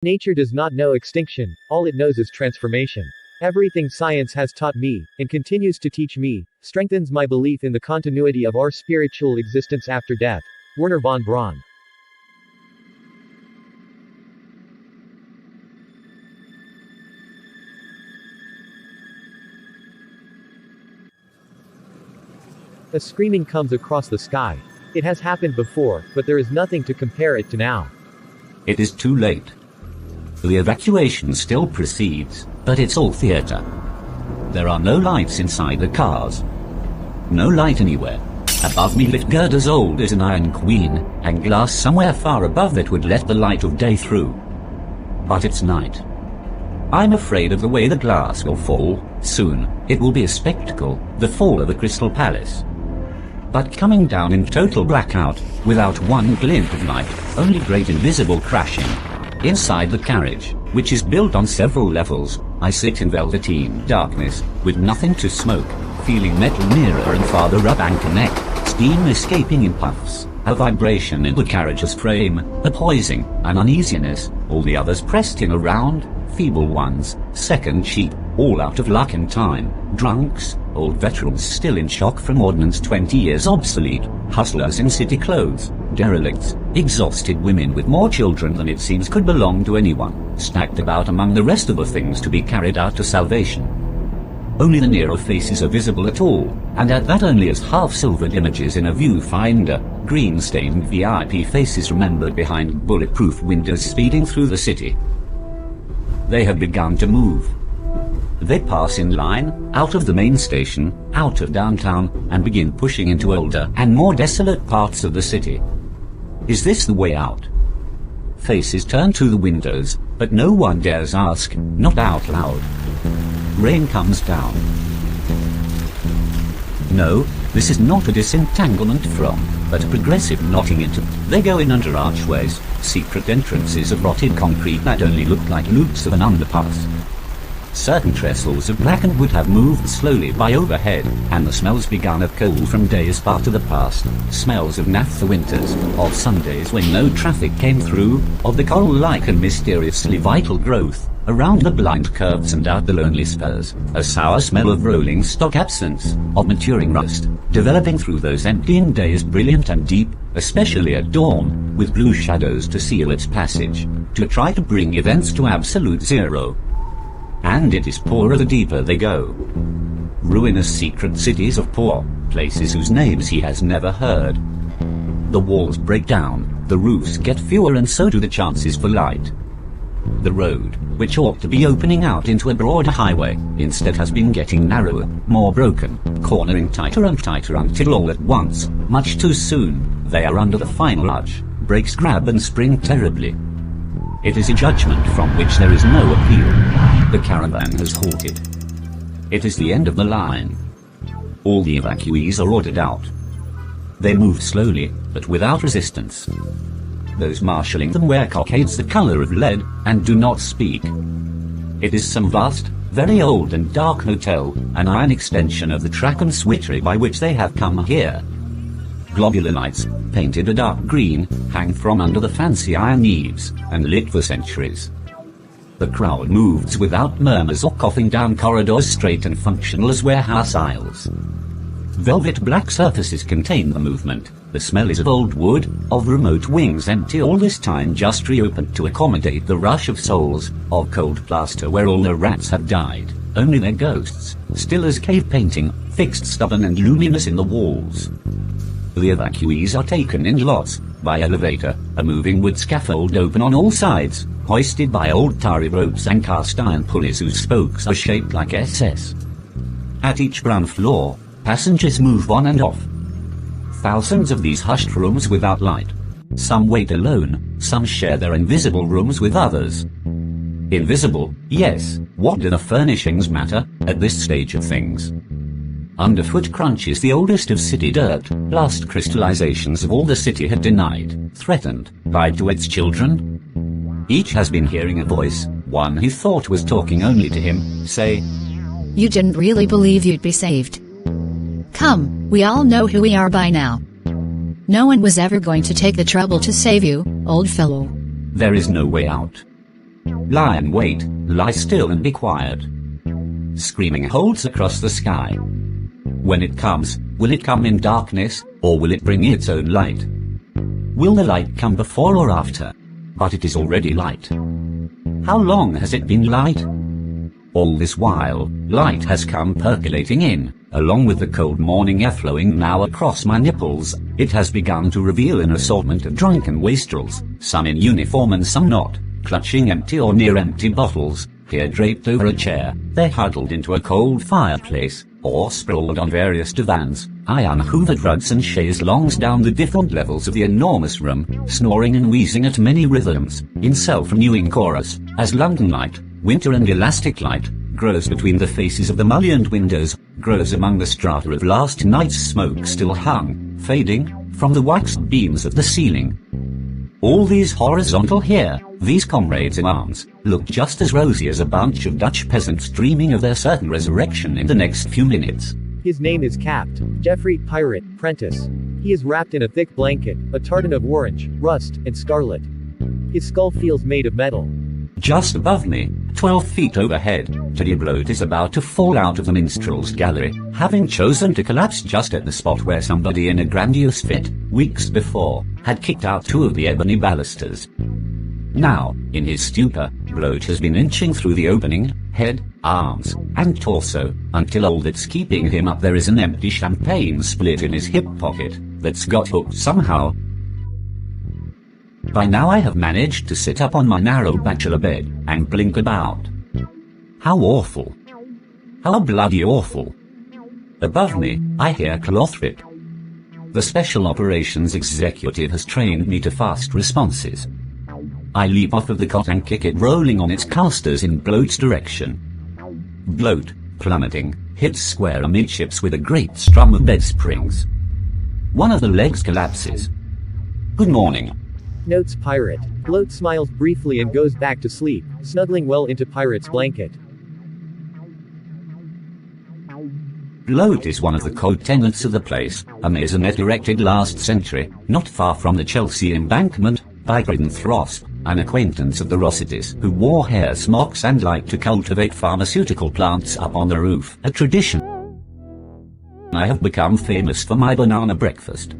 Nature does not know extinction, all it knows is transformation. Everything science has taught me, and continues to teach me, strengthens my belief in the continuity of our spiritual existence after death. Werner von Braun. A screaming comes across the sky. It has happened before, but there is nothing to compare it to now. It is too late. The evacuation still proceeds, but it's all theater. There are no lights inside the cars. No light anywhere. Above me lift girders old as an Iron Queen, and glass somewhere far above that would let the light of day through. But it's night. I'm afraid of the way the glass will fall. Soon, it will be a spectacle, the fall of the Crystal Palace. But coming down in total blackout, without one glint of light, only great invisible crashing. Inside the carriage, which is built on several levels, I sit in velveteen darkness, with nothing to smoke, feeling metal nearer and farther up anchor neck, steam escaping in puffs, a vibration in the carriage's frame, a poising, an uneasiness, all the others pressed in around, feeble ones, second sheep, all out of luck and time, drunks, old veterans still in shock from ordnance 20 years obsolete, hustlers in city clothes, derelicts, exhausted women with more children than it seems could belong to anyone, stacked about among the rest of the things to be carried out to salvation. Only the nearer faces are visible at all, and at that only as half-silvered images in a viewfinder, green-stained VIP faces remembered behind bulletproof windows speeding through the city. They have begun to move. They pass in line, out of the main station, out of downtown, and begin pushing into older and more desolate parts of the city. Is this the way out? Faces turn to the windows, but no one dares ask, not out loud. Rain comes down. No, this is not a disentanglement from, but a progressive knotting into. They go in under archways, secret entrances of rotted concrete that only look like loops of an underpass. Certain trestles of blackened wood have moved slowly by overhead, and the smells begun of coal from days far to the past, smells of naphtha winters, of Sundays when no traffic came through, of the coal-like and mysteriously vital growth, around the blind curves and out the lonely spurs, a sour smell of rolling stock absence, of maturing rust, developing through those emptying days brilliant and deep, especially at dawn, with blue shadows to seal its passage, to try to bring events to absolute zero. And it is poorer the deeper they go. Ruinous secret cities of poor, places whose names he has never heard. The walls break down, the roofs get fewer, and so do the chances for light. The road, which ought to be opening out into a broader highway, instead has been getting narrower, more broken, cornering tighter and tighter until all at once, much too soon, they are under the final arch, brakes grab and spring terribly. It is a judgment from which there is no appeal. The caravan has halted. It is the end of the line. All the evacuees are ordered out. They move slowly, but without resistance. Those marshalling them wear cockades the color of lead, and do not speak. It is some vast, very old and dark hotel, an iron extension of the track and switchery by which they have come here. Globular lights, painted a dark green, hang from under the fancy iron eaves, and lit for centuries. The crowd moves without murmurs or coughing down corridors straight and functional as warehouse aisles. Velvet black surfaces contain the movement. The smell is of old wood, of remote wings empty all this time just reopened to accommodate the rush of souls, of cold plaster where all the rats have died, only their ghosts, still as cave painting, fixed stubborn and luminous in the walls. The evacuees are taken in lots, by elevator, a moving wood scaffold open on all sides, hoisted by old tarry ropes and cast iron pulleys whose spokes are shaped like SS. At each ground floor, passengers move on and off. Thousands of these hushed rooms without light. Some wait alone, some share their invisible rooms with others. Invisible, yes, what do the furnishings matter, at this stage of things? Underfoot crunches the oldest of city dirt, last crystallizations of all the city had denied, threatened, lied to its children. Each has been hearing a voice, one he thought was talking only to him, say, "You didn't really believe you'd be saved. Come, we all know who we are by now. No one was ever going to take the trouble to save you, old fellow." There is no way out. Lie and wait, lie still and be quiet. Screaming holds across the sky. When it comes, will it come in darkness, or will it bring its own light? Will the light come before or after? But it is already light. How long has it been light? All this while, light has come percolating in, along with the cold morning air flowing now across my nipples. It has begun to reveal an assortment of drunken wastrels, some in uniform and some not, clutching empty or near empty bottles. Here draped over a chair, they huddled into a cold fireplace, or sprawled on various divans, iron hoovered rugs and chaises longs down the different levels of the enormous room, snoring and wheezing at many rhythms, in self-renewing chorus, as London light, winter and elastic light, grows between the faces of the mullioned windows, grows among the strata of last night's smoke still hung, fading, from the waxed beams of the ceiling. All these horizontal here, these comrades in arms, look just as rosy as a bunch of Dutch peasants dreaming of their certain resurrection in the next few minutes. His name is Capt. Geoffrey Pirate Prentice. He is wrapped in a thick blanket, a tartan of orange, rust, and scarlet. His skull feels made of metal. Just above me, 12 feet overhead, Teddy Bloat is about to fall out of the minstrel's gallery, having chosen to collapse just at the spot where somebody in a grandiose fit, weeks before, had kicked out 2 of the ebony balusters. Now, in his stupor, Bloat has been inching through the opening, head, arms, and torso, until all that's keeping him up there is an empty champagne split in his hip pocket, that's got hooked somehow. By now I have managed to sit up on my narrow bachelor bed, and blink about. How awful. How bloody awful. Above me, I hear cloth rip. The Special Operations Executive has trained me to fast responses. I leap off of the cot and kick it rolling on its casters in Bloat's direction. Bloat, plummeting, hits square amidships with a great strum of bed springs. One of the legs collapses. Good morning. Notes Pirate. Bloat smiles briefly and goes back to sleep, snuggling well into Pirate's blanket. Bloat is one of the co-tenants of the place, a maisonette erected last century, not far from the Chelsea embankment, by Graydon Throsp, an acquaintance of the Rossitis, who wore hair smocks and liked to cultivate pharmaceutical plants up on the roof, a tradition. I have become famous for my banana breakfast.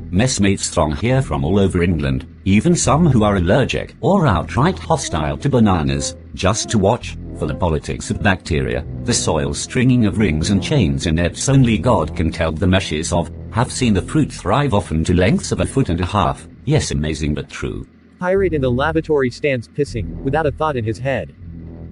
Messmates throng here from all over England, even some who are allergic or outright hostile to bananas, just to watch, for the politics of bacteria, the soil stringing of rings and chains in nets only God can tell the meshes of, have seen the fruit thrive often to lengths of 1.5 feet, yes amazing but true. Pirate in the lavatory stands pissing, without a thought in his head.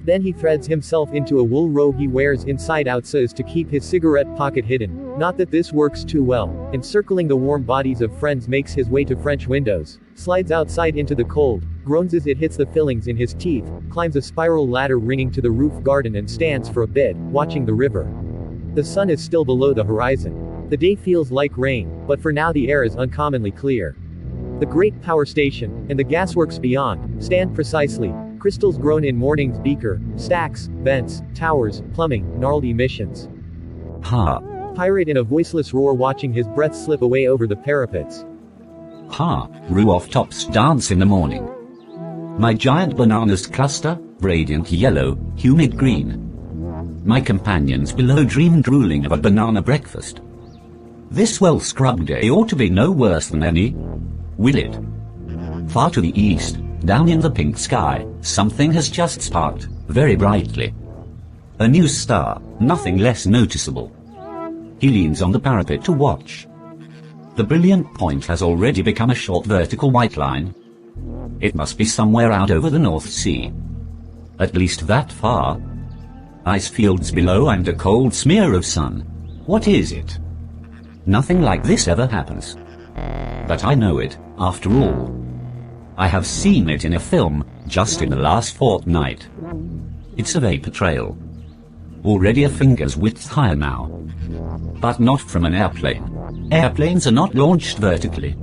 Then he threads himself into a wool robe he wears inside out so as to keep his cigarette pocket hidden. Not that this works too well. Encircling the warm bodies of friends makes his way to French windows, slides outside into the cold, groans as it hits the fillings in his teeth, climbs a spiral ladder ringing to the roof garden and stands for a bit, watching the river. The sun is still below the horizon. The day feels like rain, but for now the air is uncommonly clear. The great power station, and the gasworks beyond, stand precisely, crystals grown in morning's beaker, stacks, vents, towers, plumbing, gnarled emissions. Ha. Pirate in a voiceless roar watching his breath slip away over the parapets. Ha, roof tops dance in the morning. My giant bananas cluster, radiant yellow, humid green. My companions below dream drooling of a banana breakfast. This well-scrubbed day ought to be no worse than any. Will it? Far to the east, down in the pink sky, something has just sparked, very brightly. A new star, nothing less noticeable. He leans on the parapet to watch. The brilliant point has already become a short vertical white line. It must be somewhere out over the North Sea. At least that far. Ice fields below and a cold smear of sun. What is it? Nothing like this ever happens. But I know it, after all. I have seen it in a film, just in the last fortnight. It's a vapor trail. Already a finger's width higher now. But not from an airplane. Airplanes are not launched vertically.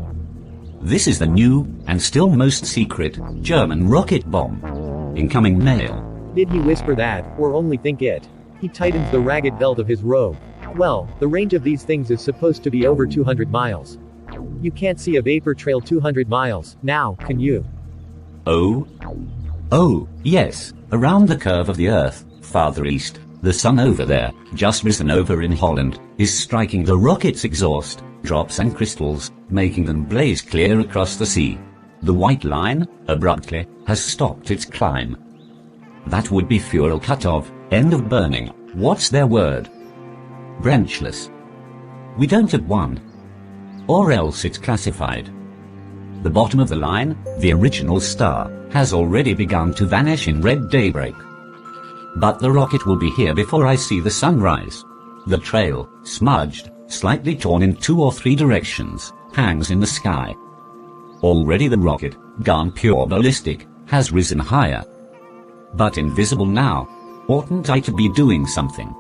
This is the new, and still most secret, German rocket bomb. Incoming mail. Did he whisper that, or only think it? He tightens the ragged belt of his robe. Well, the range of these things is supposed to be over 200 miles. You can't see a vapor trail 200 miles, now, can you? Oh? Oh, yes, around the curve of the Earth, farther east, the sun over there, just risen over in Holland, is striking the rocket's exhaust, drops and crystals, making them blaze clear across the sea. The white line, abruptly, has stopped its climb. That would be fuel cut off, end of burning. What's their word? Branchless. We don't have one. Or else it's classified. The bottom of the line, the original star, has already begun to vanish in red daybreak. But the rocket will be here before I see the sunrise. The trail, smudged, slightly torn in 2 or 3 directions, hangs in the sky. Already the rocket, gone pure ballistic, has risen higher. But invisible now. Oughtn't I to be doing something?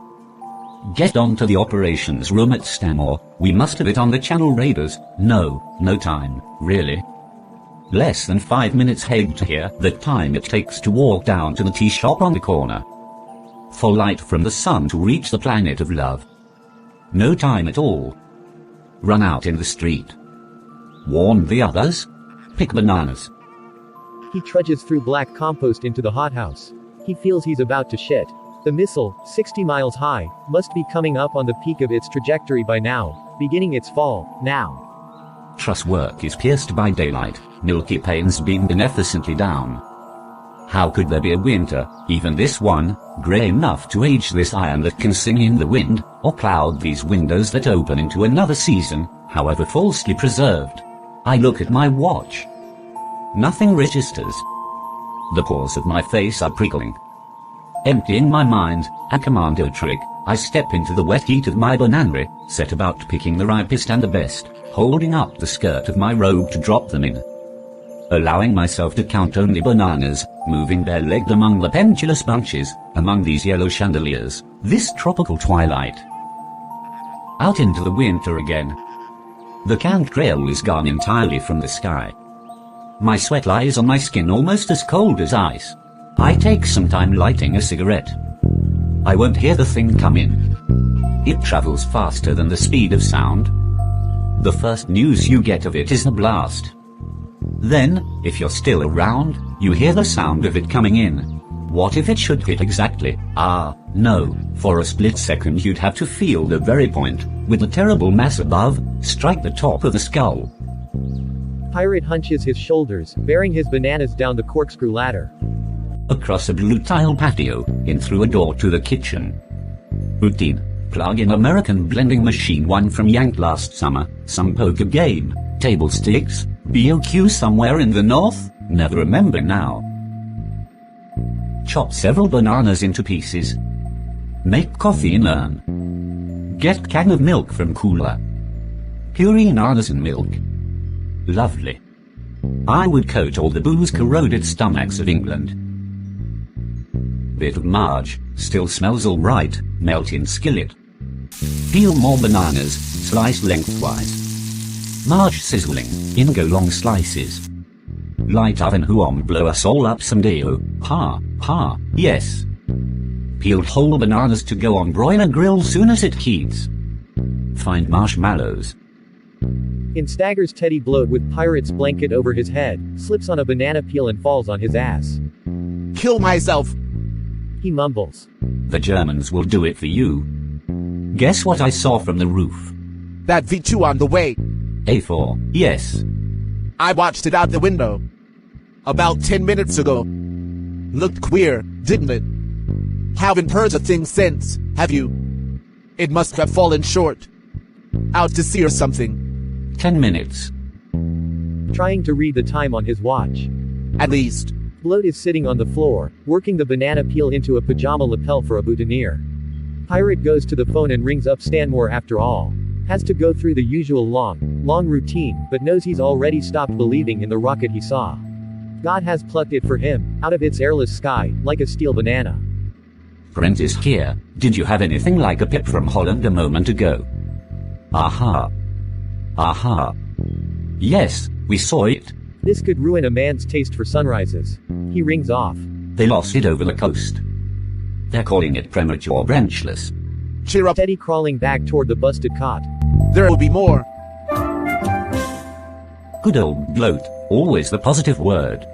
Get on to the operations room at Stanmore. We must have it on the channel radars. No time, really. Less than 5 minutes head to here, the time it takes to walk down to the tea shop on the corner. For light from the sun to reach the planet of love. No time at all. Run out in the street. Warn the others. Pick bananas. He trudges through black compost into the hothouse. He feels he's about to shit. The missile, 60 miles high, must be coming up on the peak of its trajectory by now, beginning its fall, now. Truss work is pierced by daylight, milky panes beam beneficently down. How could there be a winter, even this one, grey enough to age this iron that can sing in the wind, or cloud these windows that open into another season, however falsely preserved? I look at my watch. Nothing registers. The pores of my face are prickling. Emptying my mind, a commando trick, I step into the wet heat of my bananary, set about picking the ripest and the best, holding up the skirt of my robe to drop them in. Allowing myself to count only bananas, moving bare-legged among the pendulous bunches, among these yellow chandeliers, this tropical twilight. Out into the winter again. The canned grail is gone entirely from the sky. My sweat lies on my skin almost as cold as ice. I take some time lighting a cigarette. I won't hear the thing come in. It travels faster than the speed of sound. The first news you get of it is a blast. Then, if you're still around, you hear the sound of it coming in. What if it should hit exactly? No, for a split second you'd have to feel the very point, with the terrible mass above, strike the top of the skull. Pirate hunches his shoulders, bearing his bananas down the corkscrew ladder. Across a blue tile patio, in through a door to the kitchen. Routine. Plug in American blending machine one from Yank last summer, some poker game, table stakes, BOQ somewhere in the north, never remember now. Chop several bananas into pieces. Make coffee in urn. Get can of milk from cooler. Puree bananas in milk. Lovely. I would coat all the booze-corroded stomachs of England. Bit of Marge, still smells all right, melt in skillet. Peel more bananas, sliced lengthwise. Marge sizzling, in go long slices. Light oven huom blow us all up someday oh, ha, yes. Peeled whole bananas to go on broiler grill soon as it heats. Find marshmallows. In staggers Teddy Bloat with pirate's blanket over his head, slips on a banana peel and falls on his ass. Kill myself. He mumbles. The Germans will do it for you. Guess what I saw from the roof? That V2 on the way. A4, yes. I watched it out the window. About 10 minutes ago. Looked queer, didn't it? Haven't heard a thing since, have you? It must have fallen short. Out to sea or something. 10 minutes. Trying to read the time on his watch. At least. Bloat is sitting on the floor, working the banana peel into a pajama lapel for a boutonniere. Pirate goes to the phone and rings up Stanmore after all. Has to go through the usual long routine, but knows he's already stopped believing in the rocket he saw. God has plucked it for him, out of its airless sky, like a steel banana. Brent is here. Did you have anything like a pip from Holland a moment ago? Aha. Yes, we saw it. This could ruin a man's taste for sunrises. He rings off. They lost it over the coast. They're calling it premature branchless. Cheer up. Teddy crawling back toward the busted cot. There will be more. Good old Bloat, always the positive word.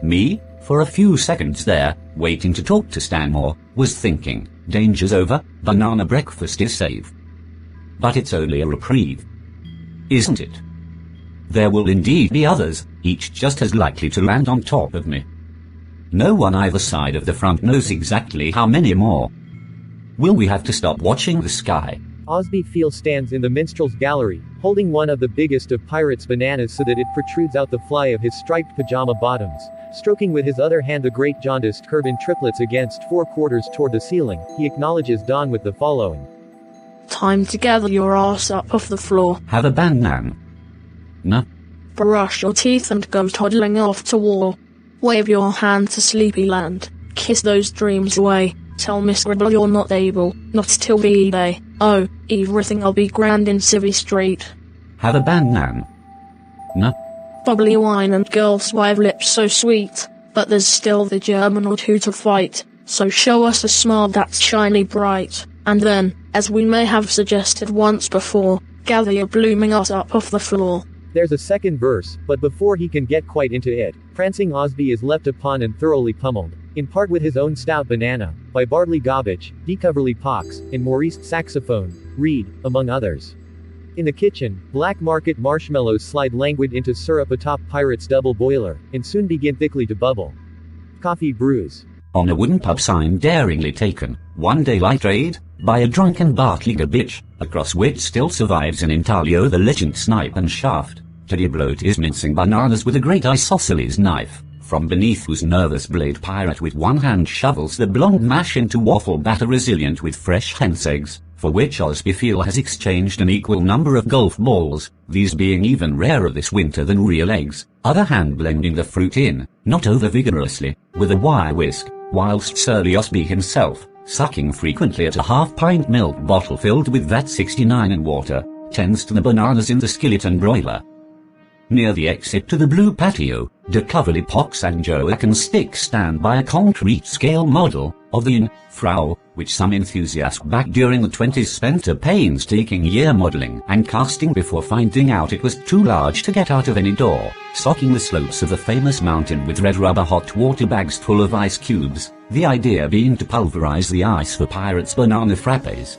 Me? For a few seconds there, waiting to talk to Stanmore, was thinking, danger's over, banana breakfast is safe. But it's only a reprieve. Isn't it? There will indeed be others, each just as likely to land on top of me. No one either side of the front knows exactly how many more. Will we have to stop watching the sky? Osby Field stands in the minstrel's gallery, holding one of the biggest of Pirate's bananas so that it protrudes out the fly of his striped pajama bottoms. Stroking with his other hand the great jaundiced curve in triplets against 4/4 toward the ceiling, he acknowledges dawn with the following. Time to gather your ass up off the floor. Have a banana. No. Brush your teeth and go toddling off to war. Wave your hand to Sleepyland. Kiss those dreams away. Tell Miss Gribble you're not able, not till V-Day. Oh, everything'll be grand in Civvy Street. Have a banana. No. Bubbly wine and girls' wife lips so sweet, but there's still the German or two to fight, so show us a smile that's shiny bright, and then, as we may have suggested once before, gather your blooming ass up off the floor. There's a second verse, but before he can get quite into it, prancing Osby is leapt upon and thoroughly pummeled, in part with his own stout banana, by Bartley Gobbage, D. Coverley Pox, and Maurice Saxophone, Reed, among others. In the kitchen, black market marshmallows slide languid into syrup atop Pirate's double boiler, and soon begin thickly to bubble. Coffee brews. On a wooden pub sign daringly taken, one daylight raid, by a drunken Bartley bitch, across which still survives in intaglio the legend Snipe and Shaft, Teddy Bloat is mincing bananas with a great isosceles knife, from beneath whose nervous blade Pirate with one hand shovels the blonde mash into waffle batter resilient with fresh hen's eggs, for which Osby Field has exchanged an equal number of golf balls, these being even rarer this winter than real eggs, other hand blending the fruit in, not over vigorously, with a wire whisk, whilst surly Osby himself, sucking frequently at a half-pint milk bottle filled with that 69 and water, tends to the bananas in the skillet and broiler. Near the exit to the blue patio, De Coverley Pox and Joe Akenstick stand by a concrete scale model of the Frau, which some enthusiast back during the 20s spent a painstaking year modeling and casting before finding out it was too large to get out of any door, socking the slopes of the famous mountain with red rubber hot water bags full of ice cubes, the idea being to pulverize the ice for Pirate's banana frappes.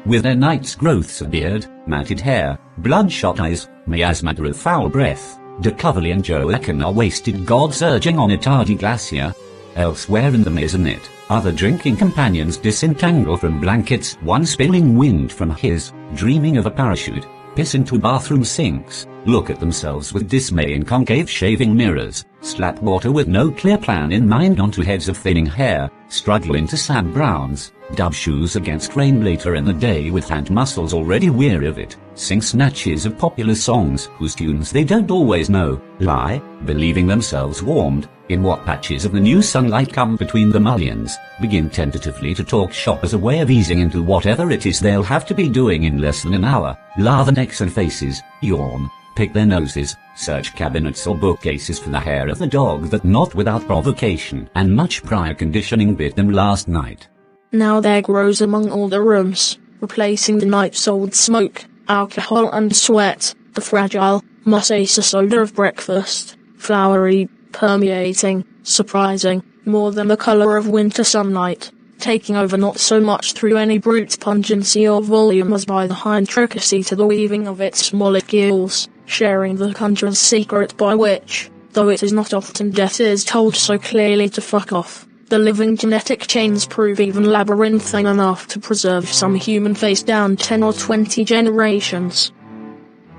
With their night's growths of beard, matted hair, bloodshot eyes, miasma of foul breath, De Coverley and Joe Aken are wasted gods urging on a tardy glacier. Elsewhere in the maisonette, other drinking companions disentangle from blankets, one spilling wind from his, dreaming of a parachute, piss into bathroom sinks, look at themselves with dismay in concave shaving mirrors, slap water with no clear plan in mind onto heads of thinning hair, struggle into Sam Brown's, dub shoes against rain later in the day with hand muscles already weary of it, sing snatches of popular songs whose tunes they don't always know, lie, believing themselves warmed, in what patches of the new sunlight come between the mullions, begin tentatively to talk shop as a way of easing into whatever it is they'll have to be doing in less than an hour, lather necks and faces, yawn, pick their noses, search cabinets or bookcases for the hair of the dog that not without provocation and much prior conditioning bit them last night. Now there grows among all the rooms, replacing the night's old smoke, alcohol and sweat, the fragile, moussaceous odor of breakfast, flowery, permeating, surprising, more than the color of winter sunlight, taking over not so much through any brute pungency or volume as by the high intricacy to the weaving of its molecules, sharing the conjurer's secret by which, though it is not often death is told so clearly to fuck off, the living genetic chains prove even labyrinthine enough to preserve some human face down 10 or 20 generations.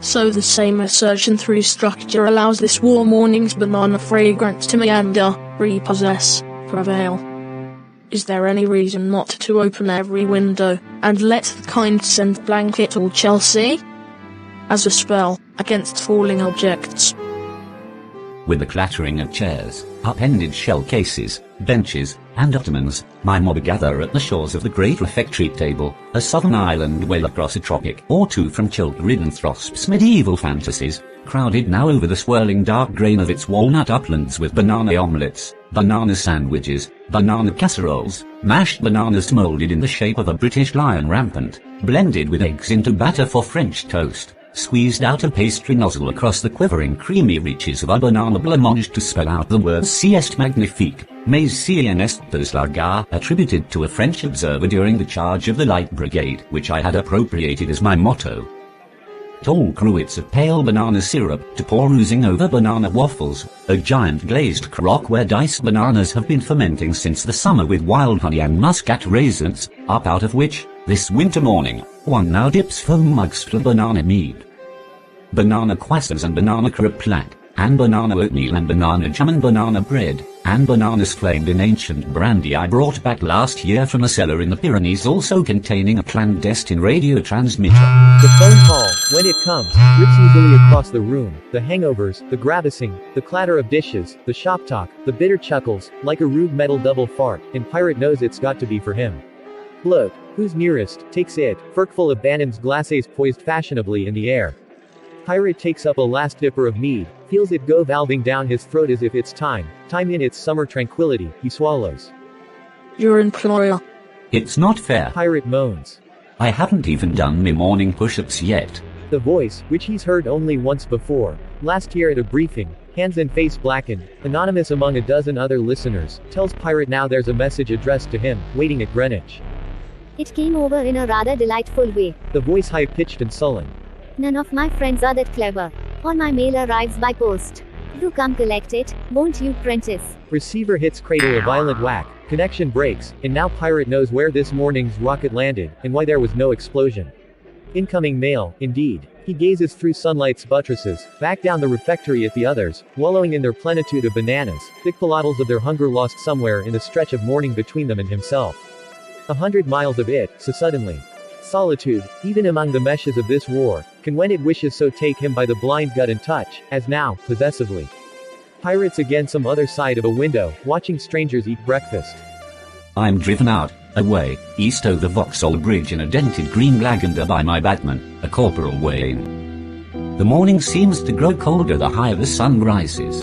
So the same assertion through structure allows this warm morning's banana fragrance to meander, repossess, prevail. Is there any reason not to open every window, and let the kind scent blanket all Chelsea? As a spell, against falling objects. With the clattering of chairs, upended shell cases, benches, and ottomans, my mob gather at the shores of the great refectory table, a southern island well across a tropic or two from chill-ridden Throsp's medieval fantasies, crowded now over the swirling dark grain of its walnut uplands with banana omelettes, banana sandwiches, banana casseroles, mashed bananas molded in the shape of a British lion rampant, blended with eggs into batter for French toast, squeezed out a pastry nozzle across the quivering creamy reaches of a banana blancmange to spell out the words Sieste magnifique, mais cienes dos larga, attributed to a French observer during the charge of the Light Brigade, which I had appropriated as my motto. Tall cruets of pale banana syrup to pour oozing over banana waffles, a giant glazed crock where diced bananas have been fermenting since the summer with wild honey and muscat raisins, up out of which, this winter morning, one now dips foam mugs full of banana mead. Banana croissants and banana crepe plaque, and banana oatmeal and banana jam and banana bread, and bananas flamed in ancient brandy I brought back last year from a cellar in the Pyrenees, also containing a clandestine radio transmitter. The phone call, when it comes, rips easily across the room, the hangovers, the gravissing, the clatter of dishes, the shop talk, the bitter chuckles, like a rude metal double fart, and Pirate knows it's got to be for him. Look, who's nearest, takes it, forkful of Bannon's glacés poised fashionably in the air. Pirate takes up a last dipper of mead, feels it go valving down his throat as if it's time in its summer tranquility, he swallows. Your employer. It's not fair. Pirate moans. I haven't even done me morning push-ups yet. The voice, which he's heard only once before, last year at a briefing, hands and face blackened, anonymous among a dozen other listeners, tells Pirate now there's a message addressed to him, waiting at Greenwich. It came over in a rather delightful way. The voice high-pitched and sullen. None of my friends are that clever. Or my mail arrives by post. Do come collect it, won't you, Prentice? Receiver hits cradle a violent whack, connection breaks, and now Pirate knows where this morning's rocket landed, and why there was no explosion. Incoming mail, indeed. He gazes through sunlight's buttresses, back down the refectory at the others, wallowing in their plenitude of bananas, thick palatals of their hunger lost somewhere in the stretch of morning between them and himself. 100 miles of it, so suddenly. Solitude, even among the meshes of this war, can when it wishes so take him by the blind gut and touch, as now, possessively. Pirates again some other side of a window, watching strangers eat breakfast. I'm driven out, away, east of the Vauxhall Bridge in a dented green Blagender by my batman, a Corporal Wayne. The morning seems to grow colder the higher the sun rises.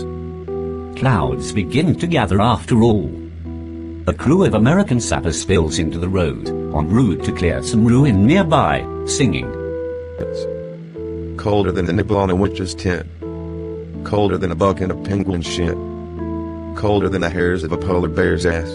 Clouds begin to gather after all. A crew of American sappers spills into the road, en route to clear some ruin nearby, singing. It's colder than the nipple on a witch's tent. Colder than a buck in a penguin's shit. Colder than the hairs of a polar bear's ass.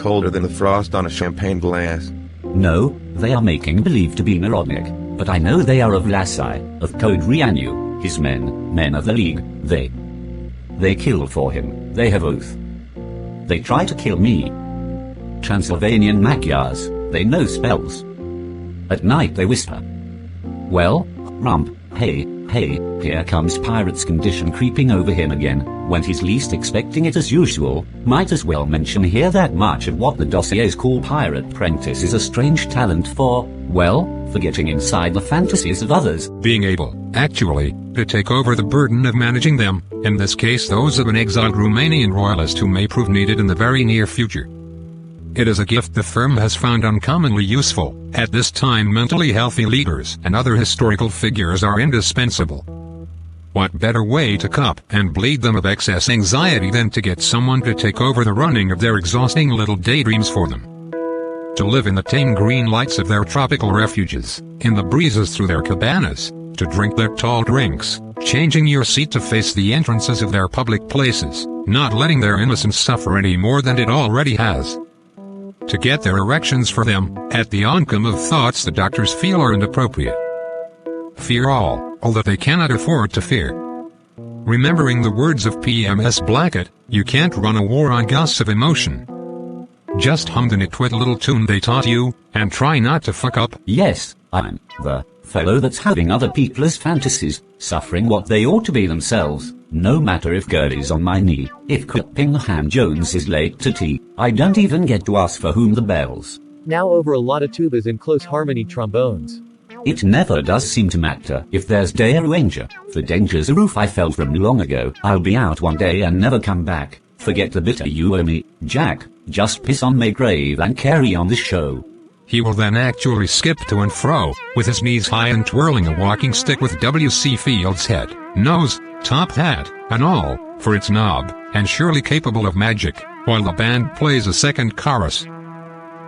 Colder than the frost on a champagne glass. No, they are making believe to be Neronic, but I know they are of Lassie, of Code Rianu, his men of the League, They kill for him, they have oath. They try to kill me. Transylvanian Magyars, they know spells. At night they whisper. Well, rump, hey, here comes Pirate's condition creeping over him again, when he's least expecting it as usual. Might as well mention here that much of what the dossiers call Pirate Prentice is a strange talent for, well, for getting inside the fantasies of others. Being able, actually, to take over the burden of managing them, in this case those of an exiled Romanian royalist who may prove needed in the very near future. It is a gift the firm has found uncommonly useful. At this time mentally healthy leaders and other historical figures are indispensable. What better way to cup and bleed them of excess anxiety than to get someone to take over the running of their exhausting little daydreams for them? To live in the tame green lights of their tropical refuges, in the breezes through their cabanas, to drink their tall drinks, changing your seat to face the entrances of their public places, not letting their innocence suffer any more than it already has. To get their erections for them, at the oncome of thoughts the doctors feel are inappropriate. Fear all that they cannot afford to fear. Remembering the words of PMS Blackett, you can't run a war on gusts of emotion. Just hum the nitwit little tune they taught you, and try not to fuck up. Yes, I'm the fellow that's having other people's fantasies, suffering what they ought to be themselves, no matter if Gertie's on my knee, if Whippingham Jones is late to tea, I don't even get to ask for whom the bells. Now over a lot of tubas and close harmony trombones. It never does seem to matter if there's danger. The danger's a roof I fell from long ago. I'll be out one day and never come back. Forget the bitter you owe me, Jack. Just piss on my grave and carry on the show. He will then actually skip to and fro, with his knees high and twirling a walking stick with W.C. Field's head, nose, top hat, and all, for its knob, and surely capable of magic, while the band plays a second chorus.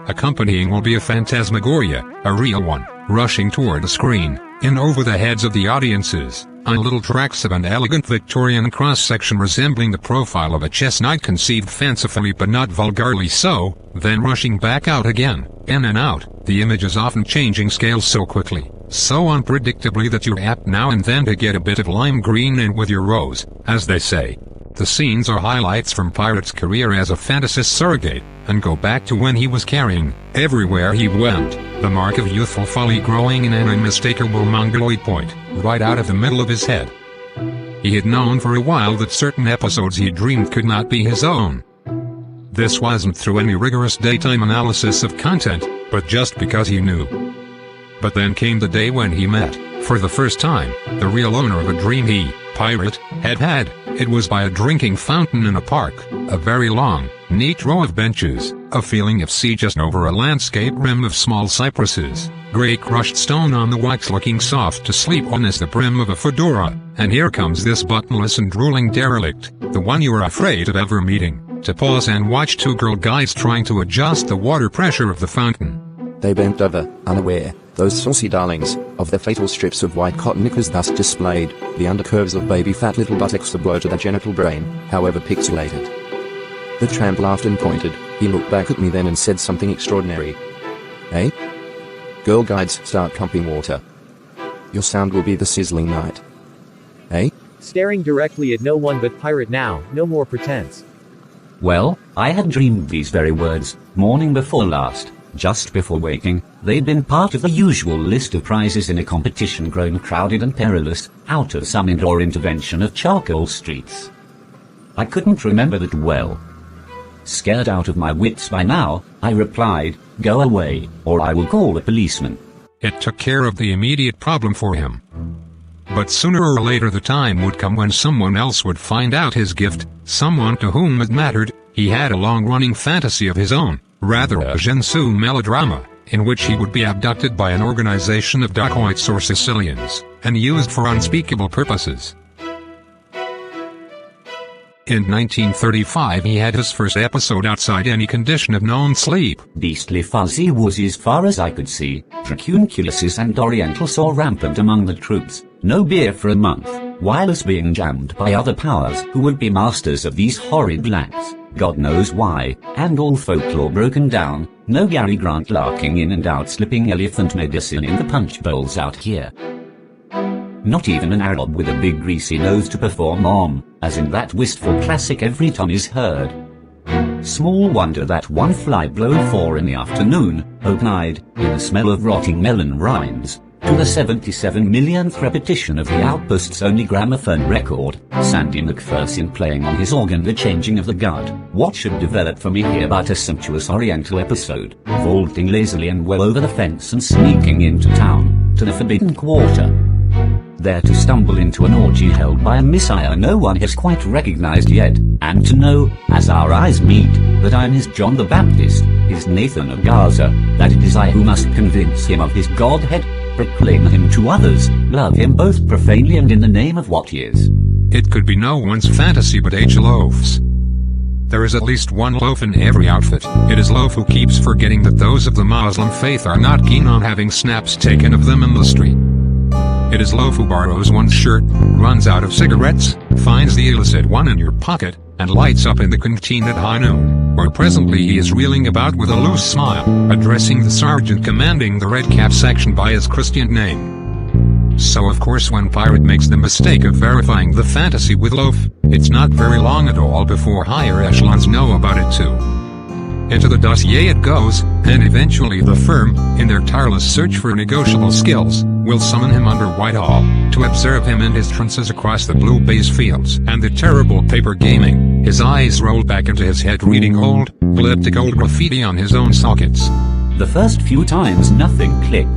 Accompanying will be a phantasmagoria, a real one. rushing toward the screen, in over the heads of the audiences, on little tracks of an elegant Victorian cross-section resembling the profile of a chestnut conceived fancifully but not vulgarly so, then rushing back out again, in and out, the images often changing scale so quickly, so unpredictably that you're apt now and then to get a bit of lime green in with your rose, as they say. The scenes are highlights from Pirate's career as a fantasist surrogate, and go back to when he was carrying, everywhere he went, the mark of youthful folly growing in an unmistakable mongoloid point, right out of the middle of his head. He had known for a while that certain episodes he dreamed could not be his own. This wasn't through any rigorous daytime analysis of content, but just because he knew. But then came the day when he met, for the first time, the real owner of a dream he, Pirate, had had. It was by a drinking fountain in a park, a very long, neat row of benches, a feeling of sea just over a landscape rim of small cypresses, grey crushed stone on the wax looking soft to sleep on as the brim of a fedora, and here comes this buttonless and drooling derelict, the one you are afraid of ever meeting, to pause and watch two girl guides trying to adjust the water pressure of the fountain. They bent over, unaware, those saucy darlings, of the fatal strips of white cotton knickers thus displayed, the undercurves of baby fat little buttocks that blow to the genital brain, however pixelated. The tramp laughed and pointed. He looked back at me then and said something extraordinary. Eh? Girl guides start pumping water. Your sound will be the sizzling night. Eh? Staring directly at no one but Pirate now, no more pretense. Well, I had dreamed these very words, morning before last. Just before waking, they'd been part of the usual list of prizes in a competition grown crowded and perilous, out of some indoor intervention of charcoal streets. I couldn't remember that well. Scared out of my wits by now, I replied, "Go away, or I will call a policeman." It took care of the immediate problem for him. But sooner or later the time would come when someone else would find out his gift, someone to whom it mattered. He had a long-running fantasy of his own, rather a Gensu melodrama, in which he would be abducted by an organization of dacoits or Sicilians, and used for unspeakable purposes. In 1935 he had his first episode outside any condition of known sleep. Beastly fuzzy woozy as far as I could see, dracunculuses and orientals saw rampant among the troops, no beer for a month, while us being jammed by other powers who would be masters of these horrid blacks, God knows why, and all folklore broken down, no Gary Grant larking in and out slipping elephant medicine in the punch bowls out here. Not even an Arab with a big greasy nose to perform on, as in that wistful classic Every Tom Is Heard. Small wonder that one fly blown 4 in the afternoon, open-eyed, in the smell of rotting melon rinds, to the 77 millionth repetition of the Outpost's only gramophone record, Sandy McPherson playing on his organ The Changing of the Guard. What should develop for me here but a sumptuous oriental episode, vaulting lazily and well over the fence and sneaking into town, to the Forbidden Quarter. There to stumble into an orgy held by a messiah no one has quite recognized yet, and to know, as our eyes meet, that I'm his John the Baptist, his Nathan of Gaza, that it is I who must convince him of his Godhead, proclaim him to others, love him both profanely and in the name of what he is. It could be no one's fantasy but H. Loaf's. There is at least one loaf in every outfit. It is Loaf who keeps forgetting that those of the Muslim faith are not keen on having snaps taken of them in the street. It is Loaf who borrows one's shirt, runs out of cigarettes, finds the illicit one in your pocket, and lights up in the canteen at high noon, where presently he is reeling about with a loose smile, addressing the sergeant commanding the Red Cap section by his Christian name. So of course when Pirate makes the mistake of verifying the fantasy with Loaf, it's not very long at all before higher echelons know about it too. Into the dossier it goes, and eventually the firm, in their tireless search for negotiable skills, will summon him under Whitehall, to observe him in his trances across the blue base fields and the terrible paper gaming, his eyes rolled back into his head reading old, elliptic old graffiti on his own sockets. The first few times nothing clicked.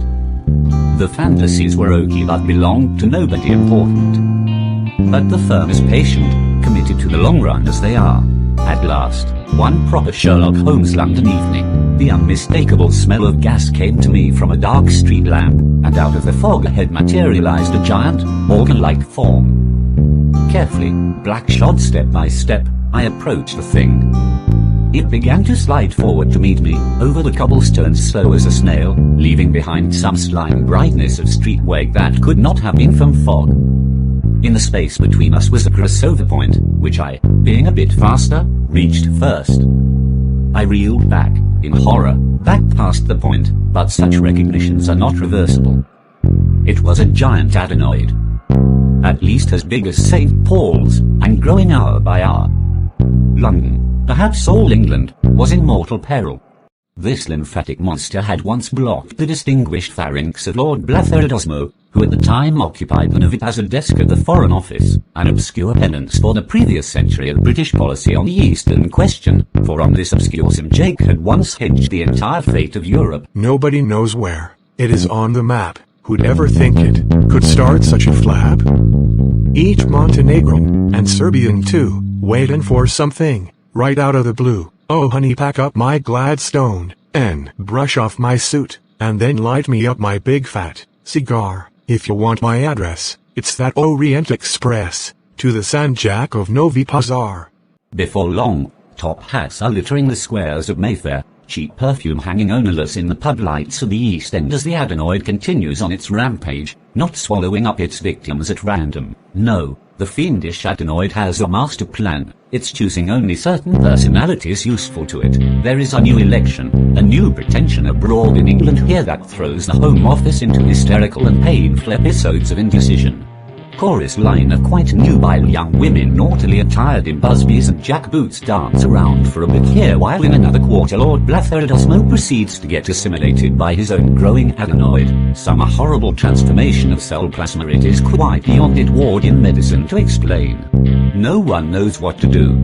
The fantasies were okay but belonged to nobody important. But the firm is patient, committed to the long run as they are. At last, one proper Sherlock Holmes London evening, the unmistakable smell of gas came to me from a dark street lamp, and out of the fog ahead materialized a giant, organ-like form. Carefully, black-shod step by step, I approached the thing. It began to slide forward to meet me, over the cobblestones slow as a snail, leaving behind some slime brightness of street wake that could not have been from fog. In the space between us was a crossover point, which I, being a bit faster, reached first. I reeled back, in horror, back past the point, but such recognitions are not reversible. It was a giant adenoid. At least as big as St. Paul's, and growing hour by hour. London, perhaps all England, was in mortal peril. This lymphatic monster had once blocked the distinguished pharynx of Lord Blatherosmo, who at the time occupied the Novipazza desk at the Foreign Office, an obscure penance for the previous century of British policy on the Eastern question, for on this obscure sim Jake had once hedged the entire fate of Europe. Nobody knows where. It is on the map. Who'd ever think it could start such a flap? Each Montenegrin, and Serbian too, waiting for something, right out of the blue. Oh honey, pack up my Gladstone, and brush off my suit, and then light me up my big fat cigar. If you want my address, it's that Orient Express, to the Sanjak of Novi Pazar. Before long, top hats are littering the squares of Mayfair, cheap perfume hanging ownerless in the pub lights of the East End as the adenoid continues on its rampage, not swallowing up its victims at random. No, the fiendish adenoid has a master plan. It's choosing only certain personalities useful to it. There is a new election, a new pretension abroad in England here that throws the Home Office into hysterical and painful episodes of indecision. Chorus line of quite nubile young women naughtily attired in busbies and jackboots dance around for a bit here while in another quarter Lord Blatherosmo proceeds to get assimilated by his own growing adenoid. Some horrible transformation of cell plasma it is quite beyond it ward in medicine to explain. No one knows what to do.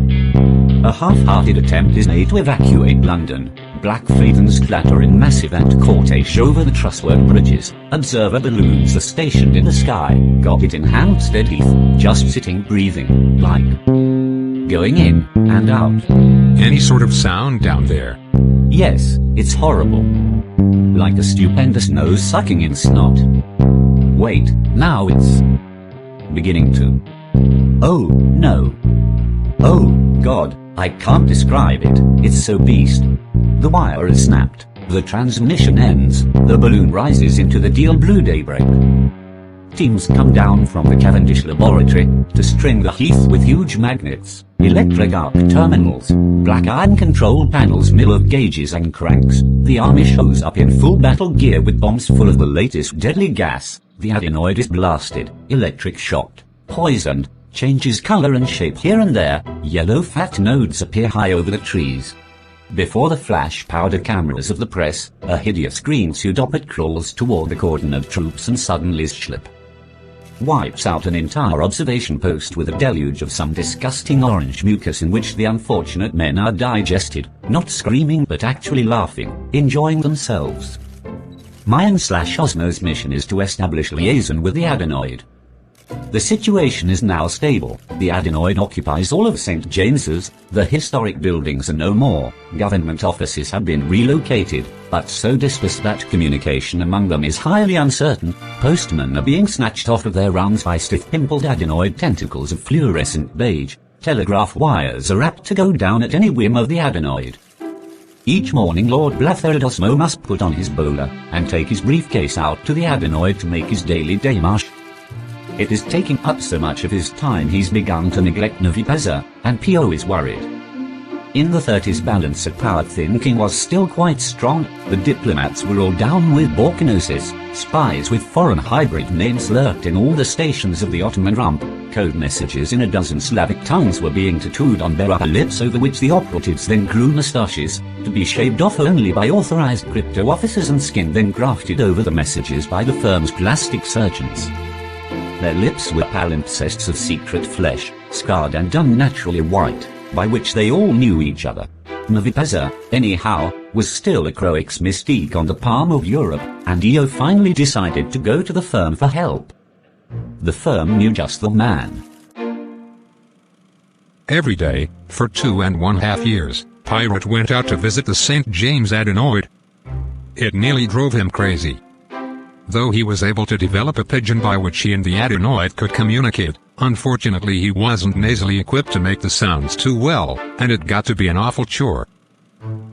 A half-hearted attempt is made to evacuate London. Black phaetons clatter in massive ant cortege over the trusswork bridges. Observer balloons are stationed in the sky. Got it in Hampstead Heath, just sitting breathing, like going in and out. Any sort of sound down there? Yes, it's horrible. Like a stupendous nose sucking in snot. Wait, now it's beginning to. Oh, no. Oh, God, I can't describe it, it's so beast. The wire is snapped, the transmission ends, the balloon rises into the deal blue daybreak. Teams come down from the Cavendish laboratory to string the Heath with huge magnets, electric arc terminals, black iron control panels, mill of gauges and cranks. The army shows up in full battle gear with bombs full of the latest deadly gas. The adenoid is blasted, electric shocked, poisoned, changes color and shape here and there. Yellow fat nodes appear high over the trees. Before the flash powder cameras of the press, a hideous green pseudopod crawls toward the cordon of troops and suddenly slip. Wipes out an entire observation post with a deluge of some disgusting orange mucus in which the unfortunate men are digested, not screaming but actually laughing, enjoying themselves. Mine/Osmo's mission is to establish liaison with the adenoid. The situation is now stable. The adenoid occupies all of St. James's. The historic buildings are no more. Government offices have been relocated, but so dispersed that communication among them is highly uncertain. Postmen are being snatched off of their rounds by stiff pimpled adenoid tentacles of fluorescent beige. Telegraph wires are apt to go down at any whim of the adenoid. Each morning Lord Blatherosmo must put on his bowler and take his briefcase out to the adenoid to make his daily démarche. It is taking up so much of his time he's begun to neglect Novi Pazza, and P.O. is worried. In the 30s balance of power thinking was still quite strong. The diplomats were all down with Balkanosis. Spies with foreign hybrid names lurked in all the stations of the Ottoman rump. Code messages in a dozen Slavic tongues were being tattooed on their upper lips, over which the operatives then grew moustaches, to be shaved off only by authorized crypto officers, and skin then grafted over the messages by the firm's plastic surgeons. Their lips were palimpsests of secret flesh, scarred and unnaturally white, by which they all knew each other. Novi Pazza, anyhow, was still a Croix mystique on the palm of Europe, and EO finally decided to go to the firm for help. The firm knew just the man. Every day, for 2.5 years, Pirate went out to visit the St. James adenoid. It nearly drove him crazy. Though he was able to develop a pidgin by which he and the adenoid could communicate, unfortunately he wasn't nasally equipped to make the sounds too well, and it got to be an awful chore.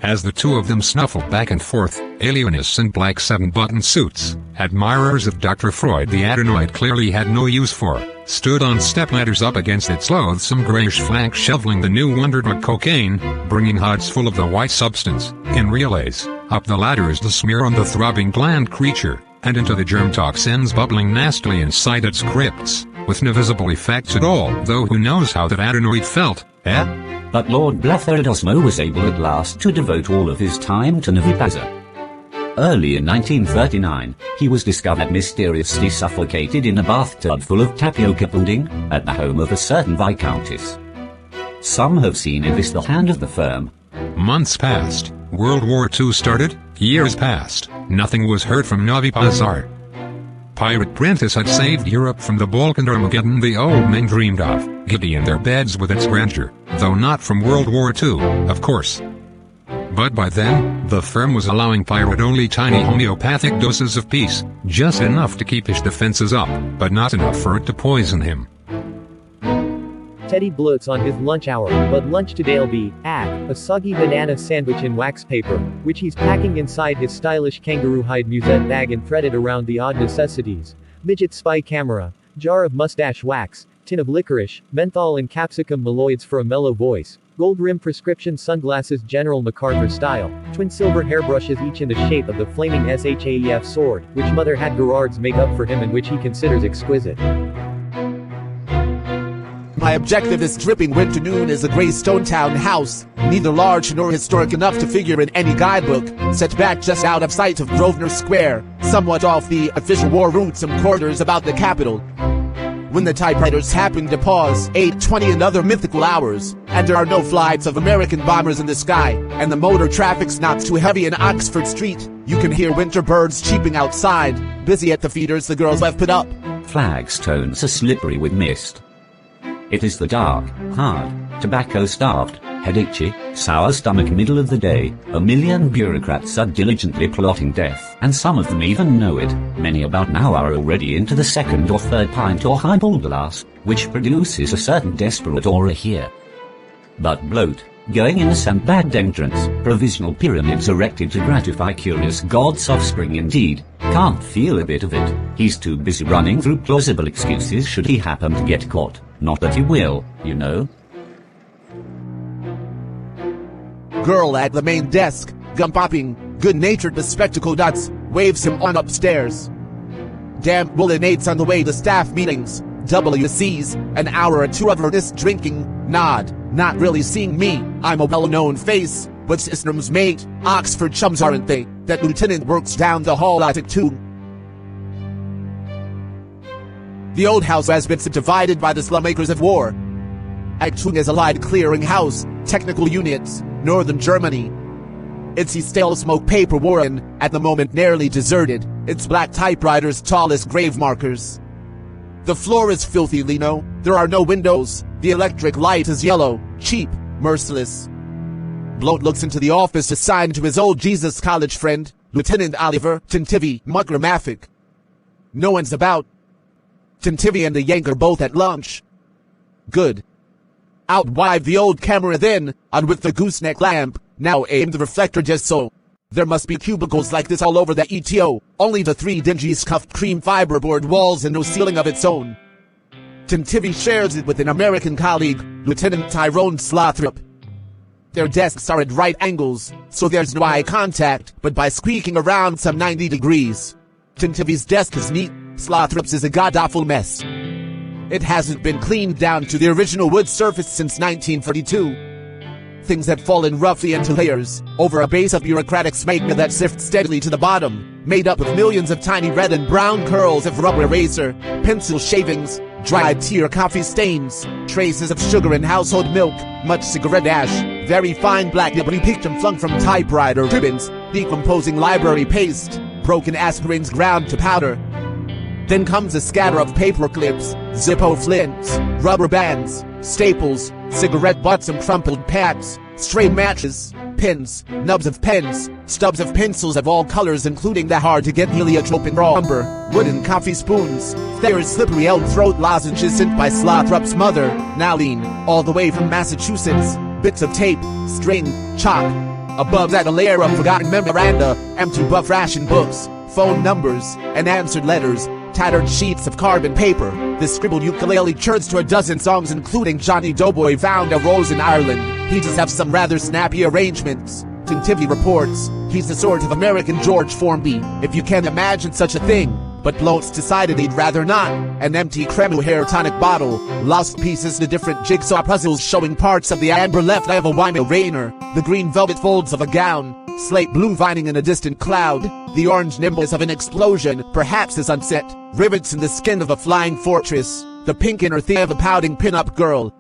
As the two of them snuffled back and forth, alienists in black 7-button suits, admirers of Dr. Freud the adenoid clearly had no use for, stood on stepladders up against its loathsome grayish flank, shoveling the new wonder drug cocaine, bringing hods full of the white substance, in relays, up the ladders to smear on the throbbing gland creature, and into the germ toxins bubbling nastily inside its crypts, with no visible effects at all, though who knows how that adenoid felt, eh? But Lord Bletheridosmo was able at last to devote all of his time to Navipazza. Early in 1939, he was discovered mysteriously suffocated in a bathtub full of tapioca pudding, at the home of a certain Viscountess. Some have seen it as the hand of the firm. Months passed, World War II started, years passed, nothing was heard from Navipazza. Pirate Princess had saved Europe from the Balkan Armageddon the old men dreamed of, giddy in their beds with its grandeur, though not from World War II, of course. But by then, the firm was allowing Pirate only tiny homeopathic doses of peace, just enough to keep his defenses up, but not enough for it to poison him. Teddy bloats on his lunch hour, but lunch today'll be, a soggy banana sandwich in wax paper, which he's packing inside his stylish kangaroo hide musette bag and threaded around the odd necessities. Midget spy camera, jar of mustache wax, tin of licorice, menthol and capsicum malloids for a mellow voice, gold rim prescription sunglasses General MacArthur style, twin silver hairbrushes each in the shape of the flaming SHAEF sword, which Mother had Gerard's make up for him and which he considers exquisite. My objective this dripping winter noon is a gray stone town house, neither large nor historic enough to figure in any guidebook, set back just out of sight of Grosvenor Square, somewhat off the official war routes and corridors about the capital. When the typewriters happen to pause, 8:20 and other mythical hours, and there are no flights of American bombers in the sky, and the motor traffic's not too heavy in Oxford Street, you can hear winter birds cheeping outside, busy at the feeders the girls have put up. Flagstones are slippery with mist. It is the dark, hard, tobacco-starved, headachy, sour-stomach middle of the day. A million bureaucrats are diligently plotting death, and some of them even know it. Many about now are already into the second or third pint or highball glass, which produces a certain desperate aura here. But bloat, going in a sandbagged entrance, provisional pyramids erected to gratify curious God's offspring indeed, can't feel a bit of it. He's too busy running through plausible excuses should he happen to get caught. Not that he will, you know. Girl at the main desk, gum-popping, good-natured bespectacled nuts, waves him on upstairs. Damn Woolinates on the way to staff meetings, WCs, an hour or two of earnest drinking, nod, not really seeing me, I'm a well-known face, but System's mate, Oxford chums aren't they, that lieutenant works down the hall at Act 2. The old house has been subdivided by the slummakers of war. Act 2 is Allied Clearing House, Technical Units, Northern Germany. It's a stale smoke paper warren, at the moment nearly deserted, its black typewriters tall as grave markers. The floor is filthy, Lino, there are no windows, the electric light is yellow, cheap, merciless. Bloat looks into the office assigned to his old Jesus College friend, Lieutenant Oliver Tintivy Mugramaphic. No one's about. Tintivy and the Yank are both at lunch. Good. Out wide the old camera then, on with the gooseneck lamp, now aimed the reflector just so. There must be cubicles like this all over the ETO, only the three dingy scuffed cream fiberboard walls and no ceiling of its own. Tintivy shares it with an American colleague, Lieutenant Tyrone Slothrop. Their desks are at right angles, so there's no eye contact, but by squeaking around some 90 degrees. Tintivy's desk is neat, Slothrop's is a god-awful mess. It hasn't been cleaned down to the original wood surface since 1942. Things have fallen roughly into layers, over a base of bureaucratic smegma that sifts steadily to the bottom, made up of millions of tiny red and brown curls of rubber eraser, pencil shavings, dried tea or coffee stains, traces of sugar and household milk, much cigarette ash, very fine black debris picked and flung from typewriter ribbons, decomposing library paste, broken aspirins ground to powder. Then comes a scatter of paper clips, Zippo flints, rubber bands, staples, cigarette butts and crumpled pads, stray matches, pins, nubs of pens, stubs of pencils of all colors including the hard-to-get heliotrope and umber, wooden coffee spoons, Thayer's slippery elm throat lozenges sent by Slothrop's mother, Nalene, all the way from Massachusetts, bits of tape, string, chalk, Above that a layer of forgotten memoranda, empty buff ration books, phone numbers, and answered letters, tattered sheets of carbon paper. The scribbled ukulele churns to a dozen songs including Johnny Doughboy Found a Rose in Ireland. He does have some rather snappy arrangements. Tintivy reports, he's the sort of American George Formby, if you can imagine such a thing. But Blotz decided he'd rather not. An empty Cremo hair tonic bottle, lost pieces to different jigsaw puzzles showing parts of the amber left eye of a Weimar Rainer, the green velvet folds of a gown, slate blue vining in a distant cloud, the orange nimbus of an explosion, perhaps a sunset, rivets in the skin of a flying fortress, the pink inner thigh of a pouting pin-up girl.